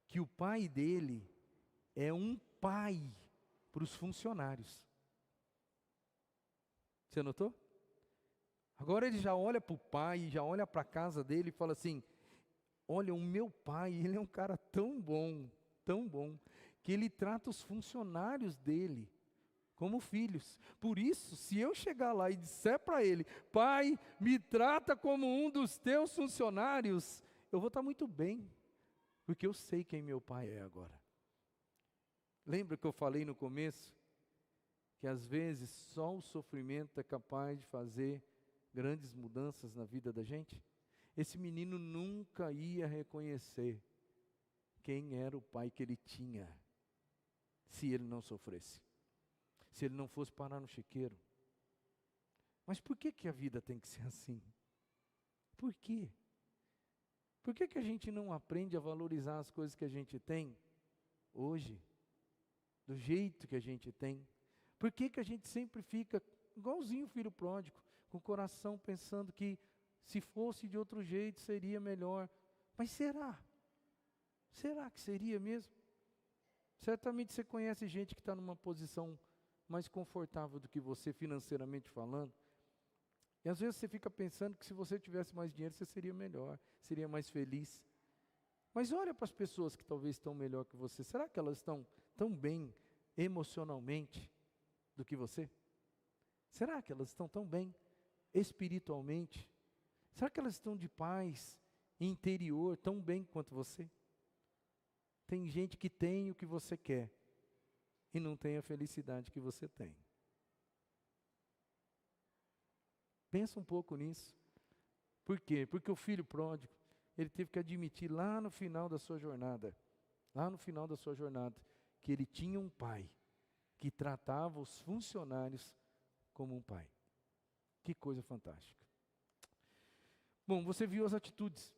que o pai dele é um pai para os funcionários. Você notou? Agora ele já olha para o pai, já olha para a casa dele e fala assim, olha, o meu pai, ele é um cara tão bom, que ele trata os funcionários dele como filhos. Por isso, se eu chegar lá e disser para ele, pai, me trata como um dos teus funcionários, eu vou estar muito bem, porque eu sei quem meu pai é agora. Lembra que eu falei no começo, que às vezes só o sofrimento é capaz de fazer grandes mudanças na vida da gente? Esse menino nunca ia reconhecer quem era o pai que ele tinha, se ele não sofresse, se ele não fosse parar no chiqueiro. Mas por que a vida tem que ser assim? Por quê? Por que a gente não aprende a valorizar as coisas que a gente tem hoje, do jeito que a gente tem? Por que a gente sempre fica igualzinho o filho pródigo, com o coração pensando que se fosse de outro jeito seria melhor? Mas será? Será que seria mesmo? Certamente você conhece gente que está numa posição mais confortável do que você, financeiramente falando. E às vezes você fica pensando que se você tivesse mais dinheiro, você seria melhor, seria mais feliz. Mas olha para as pessoas que talvez estão melhor que você. Será que elas estão tão bem emocionalmente do que você? Será que elas estão tão bem espiritualmente? Será que elas estão de paz interior tão bem quanto você? Tem gente que tem o que você quer e não tem a felicidade que você tem. Pensa um pouco nisso. Por quê? Porque o filho pródigo, ele teve que admitir lá no final da sua jornada, que ele tinha um pai que tratava os funcionários como um pai. Que coisa fantástica. Bom, você viu as atitudes.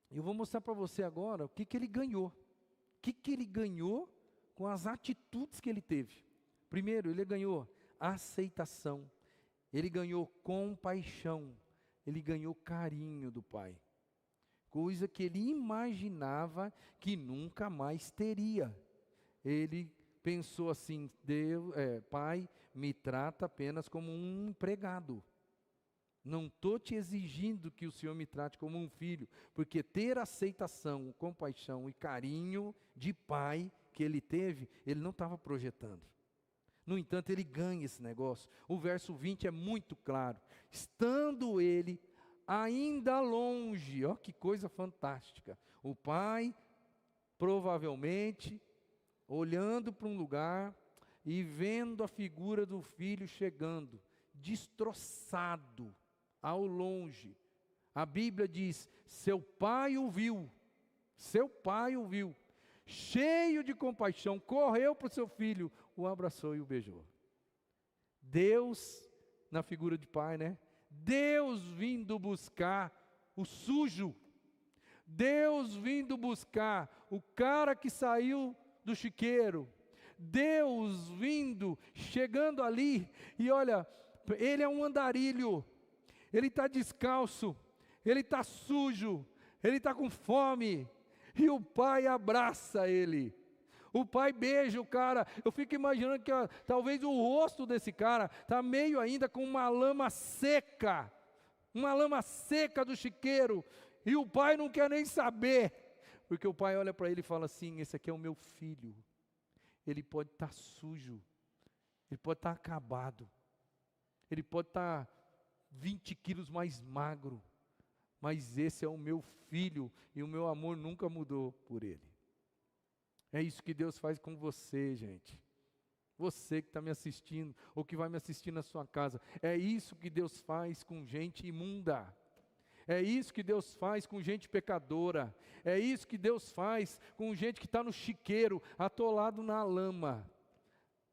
Eu vou mostrar para você agora o que ele ganhou. O que ele ganhou com as atitudes que ele teve. Primeiro, ele ganhou aceitação. Ele ganhou compaixão, ele ganhou carinho do pai, coisa que ele imaginava que nunca mais teria. Ele pensou assim, pai, me trata apenas como um empregado, não estou te exigindo que o Senhor me trate como um filho, porque ter aceitação, compaixão e carinho de pai que ele teve, ele não estava projetando. No entanto, ele ganha esse negócio. O verso 20 é muito claro. Estando ele ainda longe, ó que coisa fantástica. O pai provavelmente olhando para um lugar e vendo a figura do filho chegando, destroçado, ao longe. A Bíblia diz: seu pai o viu, cheio de compaixão, correu para o seu filho, o abraçou e o beijou. Deus, na figura de pai, né? Deus vindo buscar o sujo, Deus vindo buscar o cara que saiu do chiqueiro, Deus vindo, chegando ali, e olha, ele é um andarilho, ele está descalço, ele está sujo, ele está com fome, e o pai abraça ele, o pai beija o cara. Eu fico imaginando que talvez o rosto desse cara está meio ainda com uma lama seca do chiqueiro, e o pai não quer nem saber, porque o pai olha para ele e fala assim: esse aqui é o meu filho, ele pode estar sujo, ele pode estar acabado, ele pode estar 20 quilos mais magro, mas esse é o meu filho, e o meu amor nunca mudou por ele. É isso que Deus faz com você, gente. Você que está me assistindo, ou que vai me assistir na sua casa, é isso que Deus faz com gente imunda. É isso que Deus faz com gente pecadora. É isso que Deus faz com gente que está no chiqueiro, atolado na lama.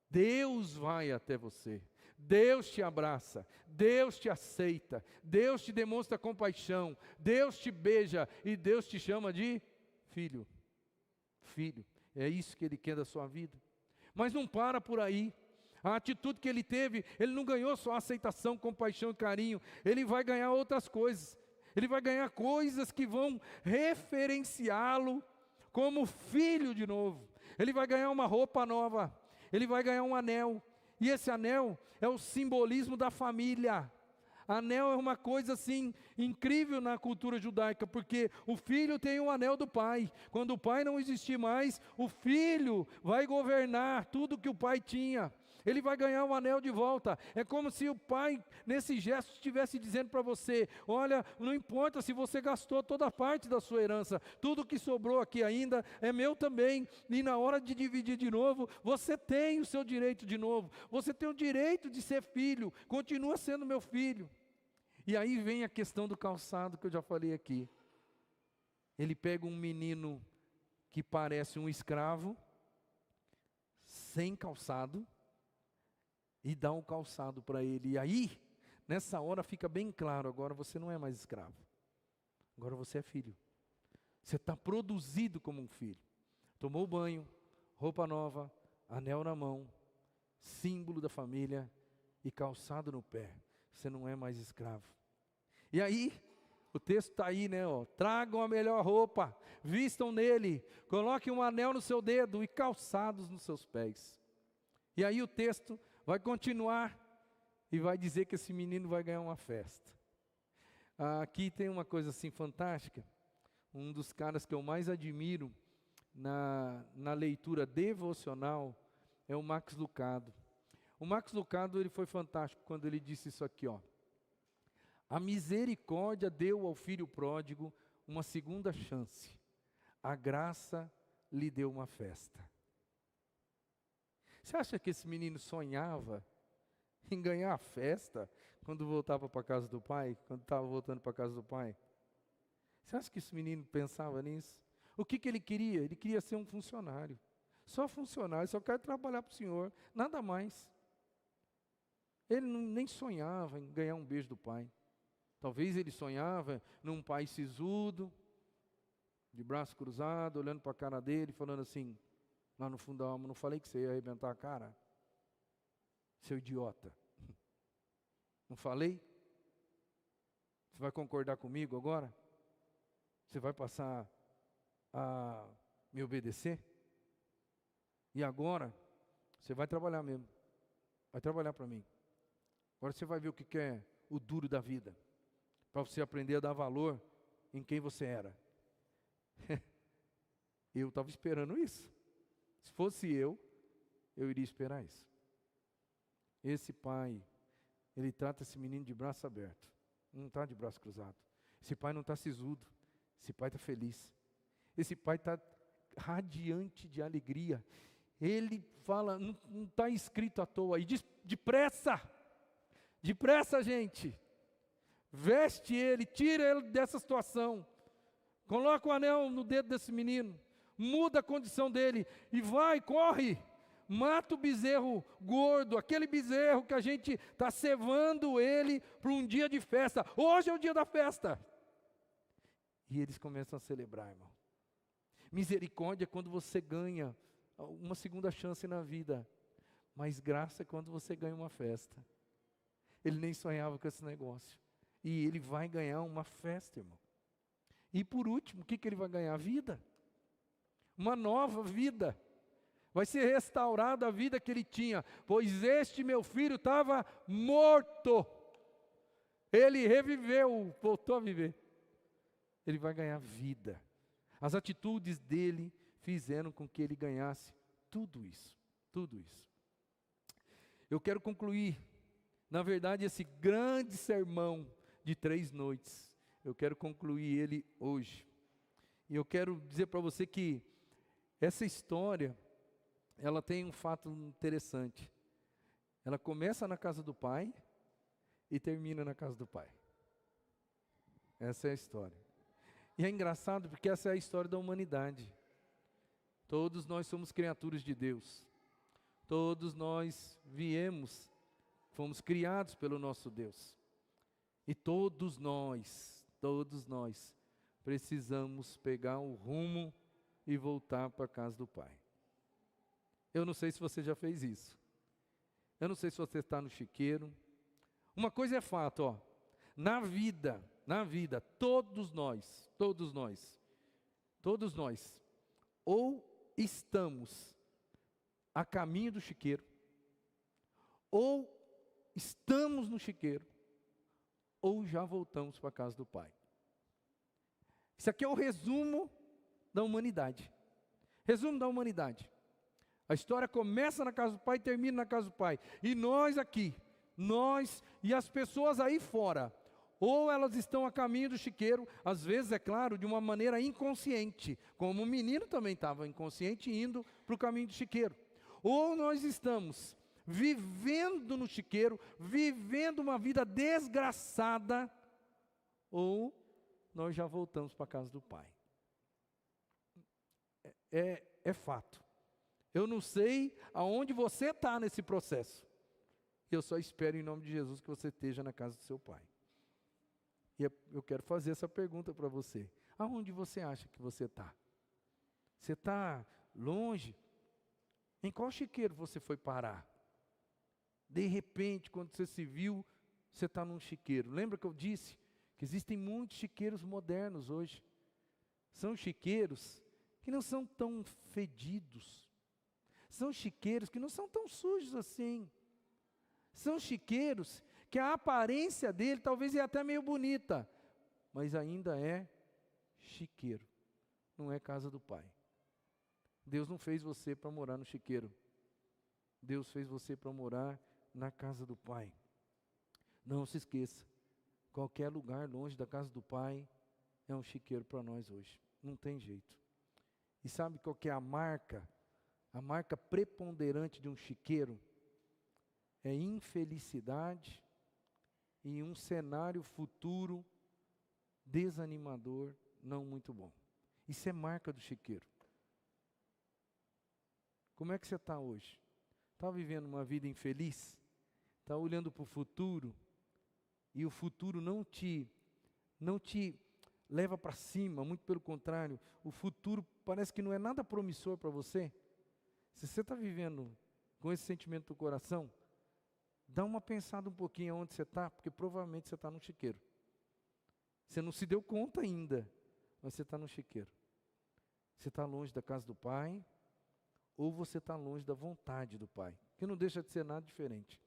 Deus vai até você. Deus te abraça, Deus te aceita, Deus te demonstra compaixão, Deus te beija e Deus te chama de filho. Filho, é isso que Ele quer da sua vida. Mas não para por aí. A atitude que ele teve, ele não ganhou só aceitação, compaixão e carinho, ele vai ganhar outras coisas. Ele vai ganhar coisas que vão referenciá-lo como filho de novo. Ele vai ganhar uma roupa nova, ele vai ganhar um anel, e esse anel é o simbolismo da família. Anel é uma coisa assim incrível na cultura judaica, porque o filho tem o anel do pai. Quando o pai não existir mais, o filho vai governar tudo que o pai tinha. Ele vai ganhar o anel de volta. É como se o pai, nesse gesto, estivesse dizendo para você: olha, não importa se você gastou toda a parte da sua herança, tudo que sobrou aqui ainda é meu também, e na hora de dividir de novo, você tem o seu direito de novo, você tem o direito de ser filho, continua sendo meu filho. E aí vem a questão do calçado que eu já falei aqui. Ele pega um menino que parece um escravo, sem calçado, e dá um calçado para ele. E aí, nessa hora fica bem claro: agora você não é mais escravo, agora você é filho. Você está produzido como um filho. Tomou banho, roupa nova, anel na mão, símbolo da família e calçado no pé. Você não é mais escravo. E aí, o texto está aí, né? Ó, tragam a melhor roupa, vistam nele, coloquem um anel no seu dedo e calçados nos seus pés. E aí o texto vai continuar e vai dizer que esse menino vai ganhar uma festa. Aqui tem uma coisa assim fantástica. Um dos caras que eu mais admiro na leitura devocional é o Max Lucado. O Max Lucado, ele foi fantástico quando ele disse isso aqui, ó: a misericórdia deu ao filho pródigo uma segunda chance, a graça lhe deu uma festa. Você acha que esse menino sonhava em ganhar a festa quando voltava para a casa do pai, quando estava voltando para a casa do pai? Você acha que esse menino pensava nisso? O que ele queria? Ele queria ser um funcionário. Só funcionário, só quer trabalhar para o Senhor, nada mais. Ele nem sonhava em ganhar um beijo do pai. Talvez ele sonhava num pai sisudo, de braço cruzado, olhando para a cara dele, falando assim, lá no fundo da alma: não falei que você ia arrebentar a cara? Seu idiota. Não falei? Você vai concordar comigo agora? Você vai passar a me obedecer? E agora, você vai trabalhar mesmo. Vai trabalhar para mim. Agora você vai ver o que é o duro da vida, para você aprender a dar valor em quem você era. Eu estava esperando isso. Se fosse eu iria esperar isso. Esse pai, ele trata esse menino de braço aberto, não está de braço cruzado. Esse pai não está sisudo, esse pai está feliz. Esse pai está radiante de alegria. Ele fala, não está escrito à toa, e diz, depressa, gente, veste ele, tira ele dessa situação, coloca o anel no dedo desse menino, muda a condição dele, e vai, corre, mata o bezerro gordo, aquele bezerro que a gente está cevando ele para um dia de festa, hoje é o dia da festa. E eles começam a celebrar, irmão. Misericórdia é quando você ganha uma segunda chance na vida, mas graça é quando você ganha uma festa. Ele nem sonhava com esse negócio, e ele vai ganhar uma festa, irmão. E por último, o que ele vai ganhar? Vida, uma nova vida, vai ser restaurada a vida que ele tinha, pois este meu filho estava morto, ele reviveu, voltou a viver, ele vai ganhar vida. As atitudes dele fizeram com que ele ganhasse tudo isso, tudo isso. Eu quero concluir, na verdade, esse grande sermão de 3 noites, eu quero concluir ele hoje. E eu quero dizer para você que essa história, ela tem um fato interessante. Ela começa na casa do pai e termina na casa do pai. Essa é a história. E é engraçado porque essa é a história da humanidade. Todos nós somos criaturas de Deus. Todos nós fomos criados pelo nosso Deus. E todos nós precisamos pegar o rumo e voltar para a casa do Pai. Eu não sei se você já fez isso. Eu não sei se você está no chiqueiro. Uma coisa é fato, ó. Na vida, todos nós, ou estamos a caminho do chiqueiro, ou estamos no chiqueiro, ou já voltamos para a casa do Pai. Isso aqui é o resumo da humanidade. Resumo da humanidade. A história começa na casa do Pai e termina na casa do Pai. E nós aqui, nós e as pessoas aí fora, ou elas estão a caminho do chiqueiro, às vezes, é claro, de uma maneira inconsciente, como o menino também estava inconsciente indo para o caminho do chiqueiro. Ou nós estamos vivendo no chiqueiro, vivendo uma vida desgraçada, ou nós já voltamos para a casa do Pai. É fato. Eu não sei aonde você está nesse processo. Eu só espero em nome de Jesus que você esteja na casa do seu Pai. E eu quero fazer essa pergunta para você. Aonde você acha que você está? Você está longe? Em qual chiqueiro você foi parar? De repente, quando você se viu, você está num chiqueiro. Lembra que eu disse que existem muitos chiqueiros modernos hoje? São chiqueiros que não são tão fedidos. São chiqueiros que não são tão sujos assim. São chiqueiros que a aparência dele talvez é até meio bonita, mas ainda é chiqueiro, não é casa do Pai. Deus não fez você para morar no chiqueiro. Deus fez você para morar na casa do Pai. Não se esqueça, qualquer lugar longe da casa do Pai é um chiqueiro para nós hoje. Não tem jeito. E sabe qual que é a marca? A marca preponderante de um chiqueiro é infelicidade e um cenário futuro desanimador, não muito bom. Isso é marca do chiqueiro. Como é que você está hoje? Está vivendo uma vida infeliz? Está olhando para o futuro e o futuro não te leva para cima, muito pelo contrário, o futuro parece que não é nada promissor para você? Se você está vivendo com esse sentimento do coração, dá uma pensada um pouquinho onde você está, porque provavelmente você está no chiqueiro. Você não se deu conta ainda, mas você está no chiqueiro. Você está longe da casa do Pai, ou você está longe da vontade do Pai, que não deixa de ser nada diferente.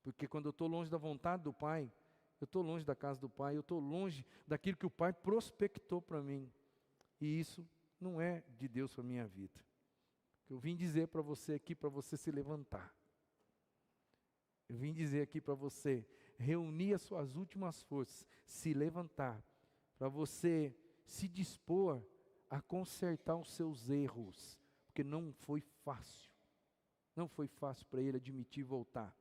Porque quando eu estou longe da vontade do Pai, eu estou longe da casa do Pai, eu estou longe daquilo que o Pai prospectou para mim. E isso não é de Deus para a minha vida. Eu vim dizer para você aqui, para você se levantar. Eu vim dizer aqui para você, reunir as suas últimas forças, se levantar, para você se dispor a consertar os seus erros, porque não foi fácil. Não foi fácil para ele admitir voltar.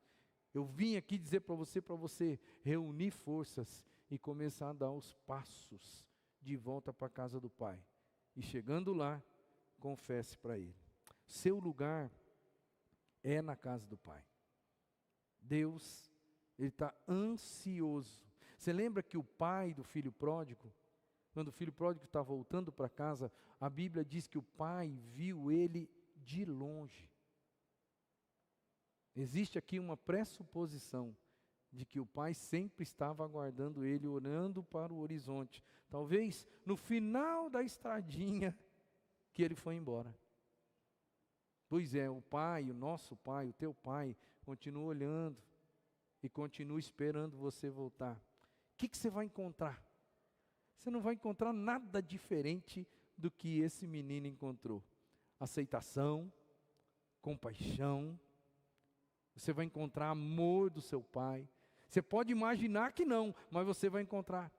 Eu vim aqui dizer para você reunir forças e começar a dar os passos de volta para a casa do Pai. E chegando lá, confesse para Ele. Seu lugar é na casa do Pai. Deus, Ele está ansioso. Você lembra que o pai do filho pródigo, quando o filho pródigo está voltando para casa, a Bíblia diz que o pai viu ele de longe. Existe aqui uma pressuposição de que o pai sempre estava aguardando ele, olhando para o horizonte. Talvez no final da estradinha que ele foi embora. Pois é, o pai, o nosso pai, o teu pai, continua olhando e continua esperando você voltar. O que você vai encontrar? Você não vai encontrar nada diferente do que esse menino encontrou. Aceitação, compaixão. Você vai encontrar amor do seu pai. Você pode imaginar que não, mas você vai encontrar.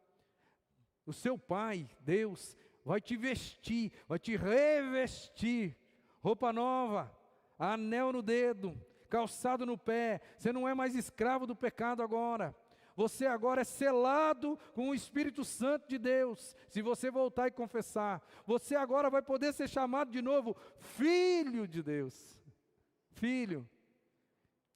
O seu pai, Deus, vai te vestir, vai te revestir. Roupa nova, anel no dedo, calçado no pé. Você não é mais escravo do pecado agora. Você agora é selado com o Espírito Santo de Deus. Se você voltar e confessar, você agora vai poder ser chamado de novo filho de Deus. Filho.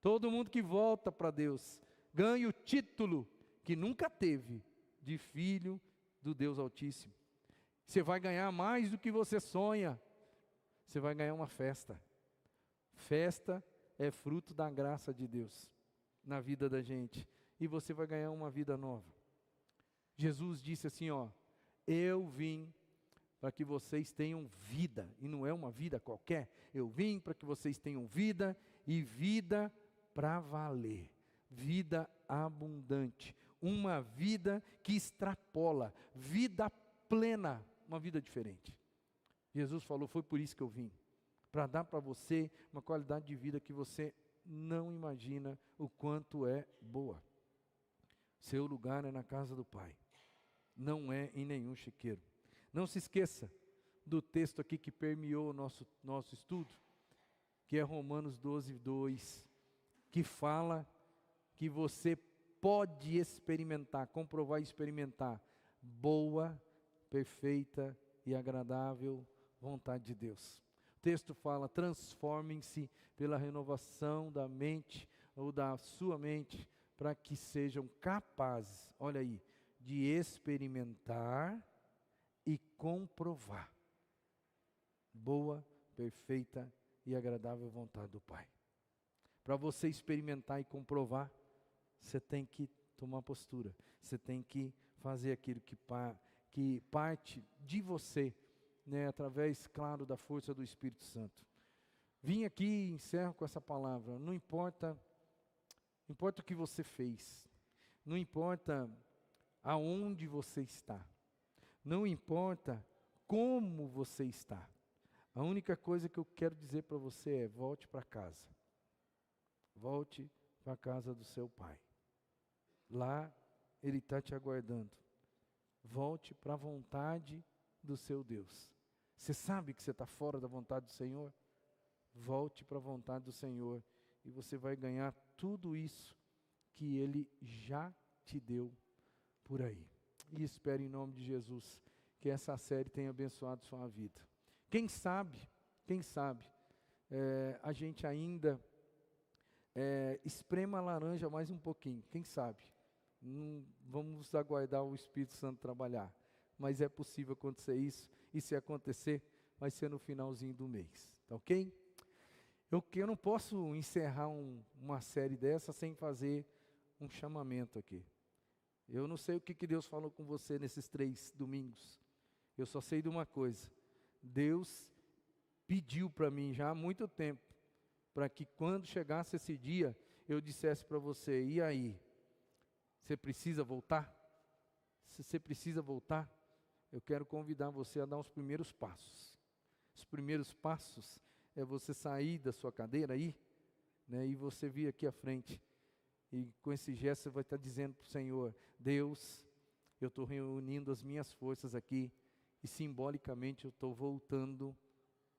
Todo mundo que volta para Deus ganha o título que nunca teve de filho do Deus Altíssimo. Você vai ganhar mais do que você sonha. Você vai ganhar uma festa. Festa é fruto da graça de Deus na vida da gente. E você vai ganhar uma vida nova. Jesus disse assim, ó: eu vim para que vocês tenham vida. E não é uma vida qualquer. Eu vim para que vocês tenham vida e vida para valer, vida abundante, uma vida que extrapola, vida plena, uma vida diferente. Jesus falou, foi por isso que eu vim, para dar para você uma qualidade de vida que você não imagina o quanto é boa. Seu lugar é na casa do Pai, não é em nenhum chiqueiro. Não se esqueça do texto aqui que permeou o nosso estudo, que é Romanos 12, 2, que fala que você pode experimentar, comprovar e experimentar boa, perfeita e agradável vontade de Deus. O texto fala, transformem-se pela renovação da mente ou da sua mente, para que sejam capazes, olha aí, de experimentar e comprovar boa, perfeita e agradável vontade do Pai. Para você experimentar e comprovar, você tem que tomar postura. Você tem que fazer aquilo que parte de você, né, através, claro, da força do Espírito Santo. Vim aqui e encerro com essa palavra. Não importa o que você fez. Não importa aonde você está. Não importa como você está. A única coisa que eu quero dizer para você é: volte para casa. Volte para a casa do seu pai. Lá Ele está te aguardando. Volte para a vontade do seu Deus. Você sabe que você está fora da vontade do Senhor? Volte para a vontade do Senhor e você vai ganhar tudo isso que Ele já te deu por aí. E espero em nome de Jesus que essa série tenha abençoado sua vida. Quem sabe, a gente ainda esprema a laranja mais um pouquinho, quem sabe? Vamos aguardar o Espírito Santo trabalhar, mas é possível acontecer isso, e se acontecer, vai ser no finalzinho do mês, tá ok? Eu não posso encerrar uma série dessa sem fazer um chamamento aqui. Eu não sei o que Deus falou com você nesses 3 domingos, eu só sei de uma coisa: Deus pediu para mim já há muito tempo, para que quando chegasse esse dia, eu dissesse para você: e aí? Você precisa voltar? Se você precisa voltar, eu quero convidar você a dar os primeiros passos. Os primeiros passos é você sair da sua cadeira aí, né, e você vir aqui à frente. E com esse gesto você vai estar dizendo para o Senhor: Deus, eu estou reunindo as minhas forças aqui, e simbolicamente eu estou voltando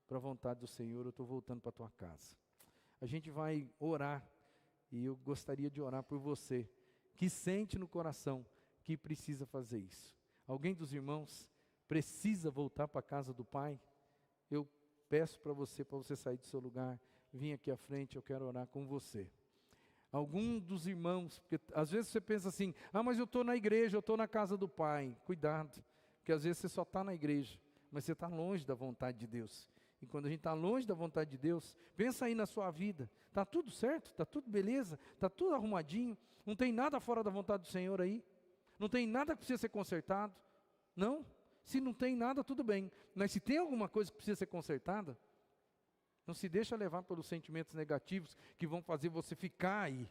para a vontade do Senhor, eu estou voltando para a tua casa. A gente vai orar, e eu gostaria de orar por você, que sente no coração que precisa fazer isso. Alguém dos irmãos precisa voltar para a casa do Pai? Eu peço para você sair do seu lugar, vir aqui à frente, eu quero orar com você. Algum dos irmãos, porque às vezes você pensa assim, mas eu estou na igreja, eu estou na casa do Pai. Cuidado, porque às vezes você só está na igreja, mas você está longe da vontade de Deus. E quando a gente está longe da vontade de Deus, pensa aí na sua vida, está tudo certo, está tudo beleza, está tudo arrumadinho, não tem nada fora da vontade do Senhor aí, não tem nada que precisa ser consertado, não? Se não tem nada, tudo bem, mas se tem alguma coisa que precisa ser consertada, não se deixa levar pelos sentimentos negativos que vão fazer você ficar aí.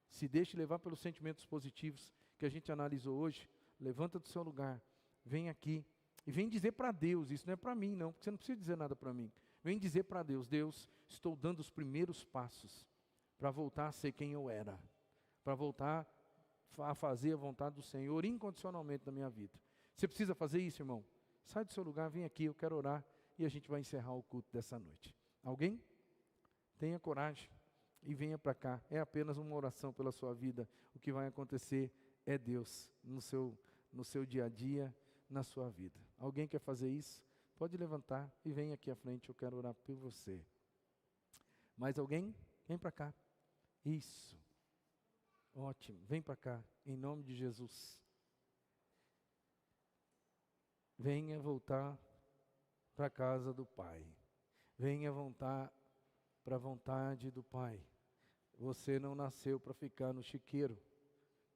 Se deixe levar pelos sentimentos positivos que a gente analisou hoje. Levanta do seu lugar, vem aqui e vem dizer para Deus, isso não é para mim não, porque você não precisa dizer nada para mim. Vem dizer para Deus, Deus, estou dando os primeiros passos para voltar a ser quem eu era, para voltar a fazer a vontade do Senhor incondicionalmente na minha vida. Você precisa fazer isso, irmão? Sai do seu lugar, vem aqui, eu quero orar e a gente vai encerrar o culto dessa noite. Alguém? Tenha coragem e venha para cá. É apenas uma oração pela sua vida. O que vai acontecer é Deus no seu dia a dia, na sua vida. Alguém quer fazer isso? Pode levantar e vem aqui à frente. Eu quero orar por você. Mais alguém? Vem para cá. Isso. Ótimo. Vem para cá. Em nome de Jesus. Venha voltar para a casa do Pai. Venha voltar para a vontade do Pai. Você não nasceu para ficar no chiqueiro.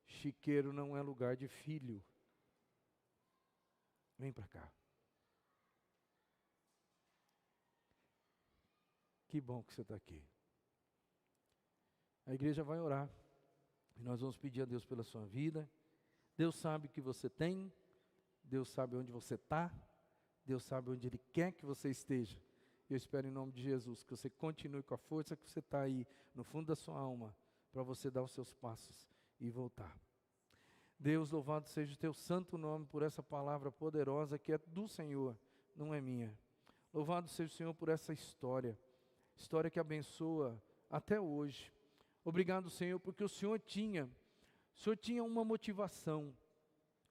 Chiqueiro não é lugar de filho. Vem para cá. Que bom que você está aqui. A igreja vai orar. E nós vamos pedir a Deus pela sua vida. Deus sabe o que você tem. Deus sabe onde você está. Deus sabe onde Ele quer que você esteja. Eu espero em nome de Jesus que você continue com a força que você está aí no fundo da sua alma, para você dar os seus passos e voltar. Deus, louvado seja o teu santo nome por essa palavra poderosa que é do Senhor, não é minha. Louvado seja o Senhor por essa história que abençoa até hoje. Obrigado, Senhor, porque o Senhor tinha uma motivação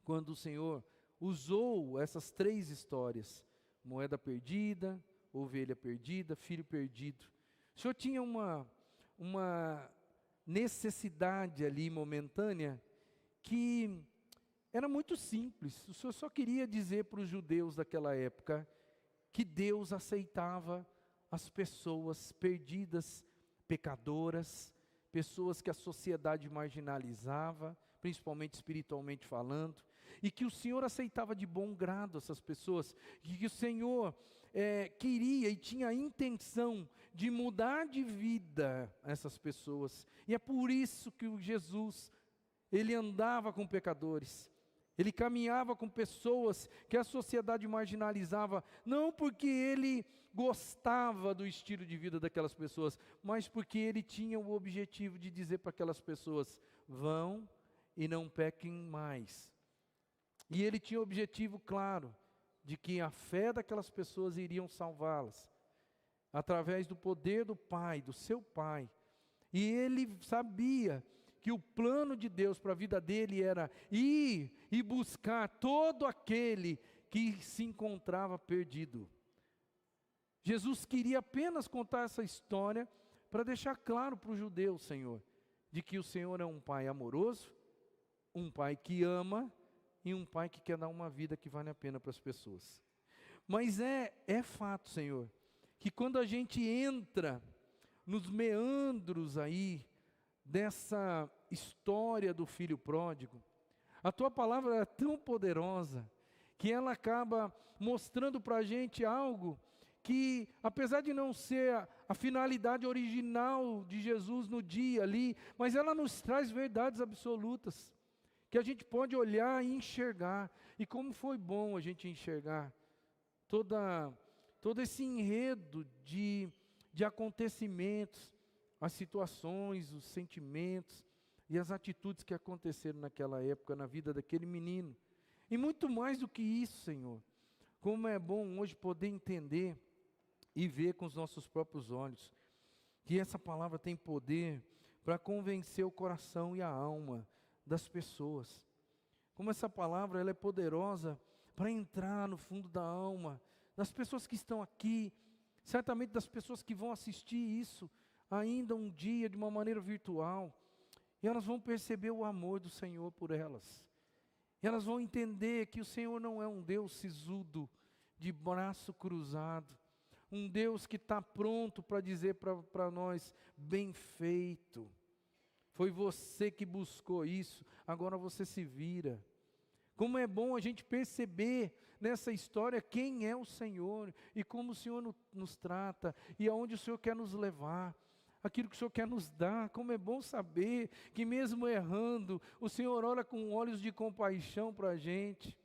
quando o Senhor usou essas 3 histórias: moeda perdida, ovelha perdida, filho perdido. O Senhor tinha uma necessidade ali momentânea que era muito simples. O Senhor só queria dizer para os judeus daquela época que Deus aceitava as pessoas perdidas, pecadoras, pessoas que a sociedade marginalizava, principalmente espiritualmente falando, e que o Senhor aceitava de bom grado essas pessoas, e que o Senhor queria e tinha a intenção de mudar de vida essas pessoas. E é por isso que o Jesus, Ele andava com pecadores, Ele caminhava com pessoas que a sociedade marginalizava, não porque Ele gostava do estilo de vida daquelas pessoas, mas porque Ele tinha o objetivo de dizer para aquelas pessoas: vão e não pequem mais. E Ele tinha o objetivo claro, de que a fé daquelas pessoas iriam salvá-las, através do poder do Pai, do seu Pai. E Ele sabia que o plano de Deus para a vida dele era ir e buscar todo aquele que se encontrava perdido. Jesus queria apenas contar essa história para deixar claro para os judeus, Senhor, de que o Senhor é um Pai amoroso, um Pai que ama e um Pai que quer dar uma vida que vale a pena para as pessoas. Mas é fato, Senhor, que quando a gente entra nos meandros aí dessa história do filho pródigo, a tua palavra é tão poderosa que ela acaba mostrando para a gente algo que, apesar de não ser a finalidade original de Jesus no dia ali, mas ela nos traz verdades absolutas, que a gente pode olhar e enxergar. E como foi bom a gente enxergar todo esse enredo de acontecimentos, as situações, os sentimentos e as atitudes que aconteceram naquela época na vida daquele menino. E muito mais do que isso, Senhor, Como é bom hoje poder entender e ver com os nossos próprios olhos que essa palavra tem poder para convencer o coração e a alma das pessoas. Como essa palavra ela é poderosa para entrar no fundo da alma das pessoas que estão aqui, certamente das pessoas que vão assistir isso ainda um dia de uma maneira virtual, e elas vão perceber o amor do Senhor por elas. E elas vão entender que o Senhor não é um Deus sisudo, de braço cruzado, um Deus que está pronto para dizer para nós, bem feito, foi você que buscou isso, agora você se vira. Como é bom a gente perceber nessa história quem é o Senhor, e como o Senhor nos trata, e aonde o Senhor quer nos levar, aquilo que o Senhor quer nos dar. Como é bom saber que mesmo errando, o Senhor olha com olhos de compaixão para a gente.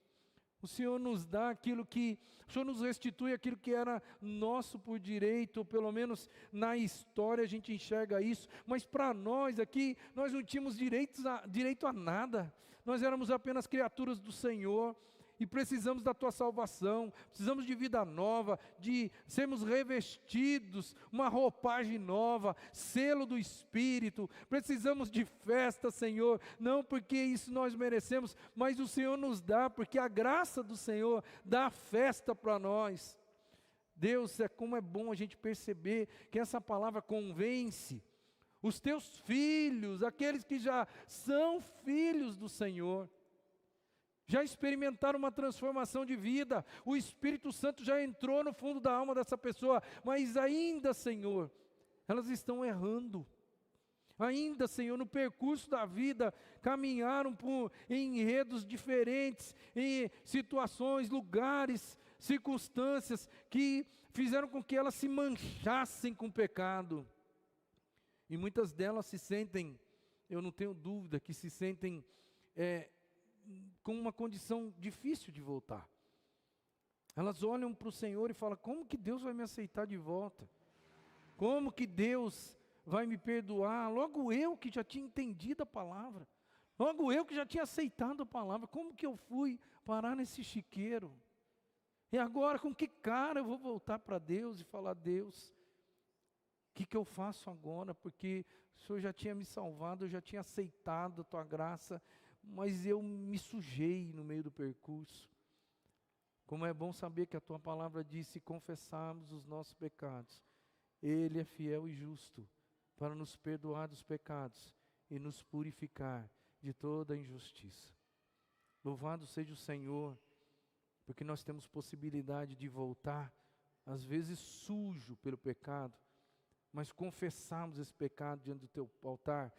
O Senhor nos dá aquilo que, o Senhor nos restitui aquilo que era nosso por direito, ou pelo menos na história a gente enxerga isso, mas para nós aqui, nós não tínhamos direito a nada, nós éramos apenas criaturas do Senhor, e precisamos da tua salvação, precisamos de vida nova, de sermos revestidos, uma roupagem nova, selo do Espírito, precisamos de festa, Senhor, não porque isso nós merecemos, mas o Senhor nos dá, porque a graça do Senhor dá festa para nós. Deus, como é bom a gente perceber que essa palavra convence os teus filhos, aqueles que já são filhos do Senhor, já experimentaram uma transformação de vida, o Espírito Santo já entrou no fundo da alma dessa pessoa, mas ainda, Senhor, elas estão errando, ainda, Senhor, no percurso da vida, caminharam por enredos diferentes, em situações, lugares, circunstâncias, que fizeram com que elas se manchassem com o pecado, e muitas delas se sentem, eu não tenho dúvida, que se sentem com uma condição difícil de voltar. Elas olham para o Senhor e falam, como que Deus vai me aceitar de volta? Como que Deus vai me perdoar? Logo eu que já tinha entendido a palavra, logo eu que já tinha aceitado a palavra, como que eu fui parar nesse chiqueiro? E agora com que cara eu vou voltar para Deus e falar, Deus, o que eu faço agora? Porque o Senhor já tinha me salvado, eu já tinha aceitado a tua graça, mas eu me sujei no meio do percurso. Como é bom saber que a tua palavra diz, se confessarmos os nossos pecados, Ele é fiel e justo para nos perdoar dos pecados e nos purificar de toda a injustiça. Louvado seja o Senhor, porque nós temos possibilidade de voltar, às vezes sujo pelo pecado, mas confessarmos esse pecado diante do teu altar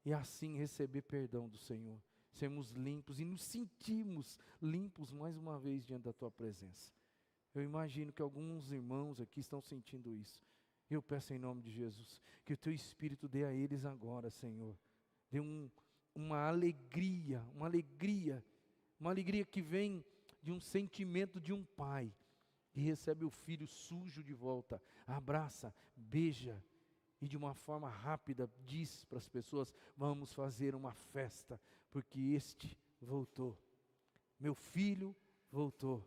e assim receber perdão do Senhor. Sermos limpos e nos sentimos limpos mais uma vez diante da tua presença. Eu imagino que alguns irmãos aqui estão sentindo isso. Eu peço em nome de Jesus, que o teu Espírito dê a eles agora, Senhor. Dê uma alegria que vem de um sentimento de um pai, que recebe o filho sujo de volta, abraça, beija, e de uma forma rápida diz para as pessoas, vamos fazer uma festa, porque este voltou, meu filho voltou,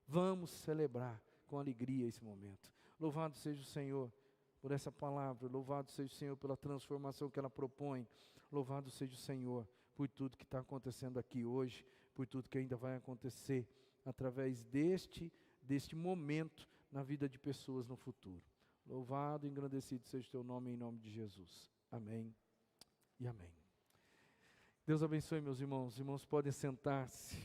vamos celebrar com alegria esse momento. Louvado seja o Senhor por essa palavra, louvado seja o Senhor pela transformação que ela propõe, louvado seja o Senhor por tudo que está acontecendo aqui hoje, por tudo que ainda vai acontecer através deste momento na vida de pessoas no futuro. Louvado e engrandecido seja o teu nome, em nome de Jesus. Amém e amém. Deus abençoe, meus irmãos. Os irmãos podem sentar-se.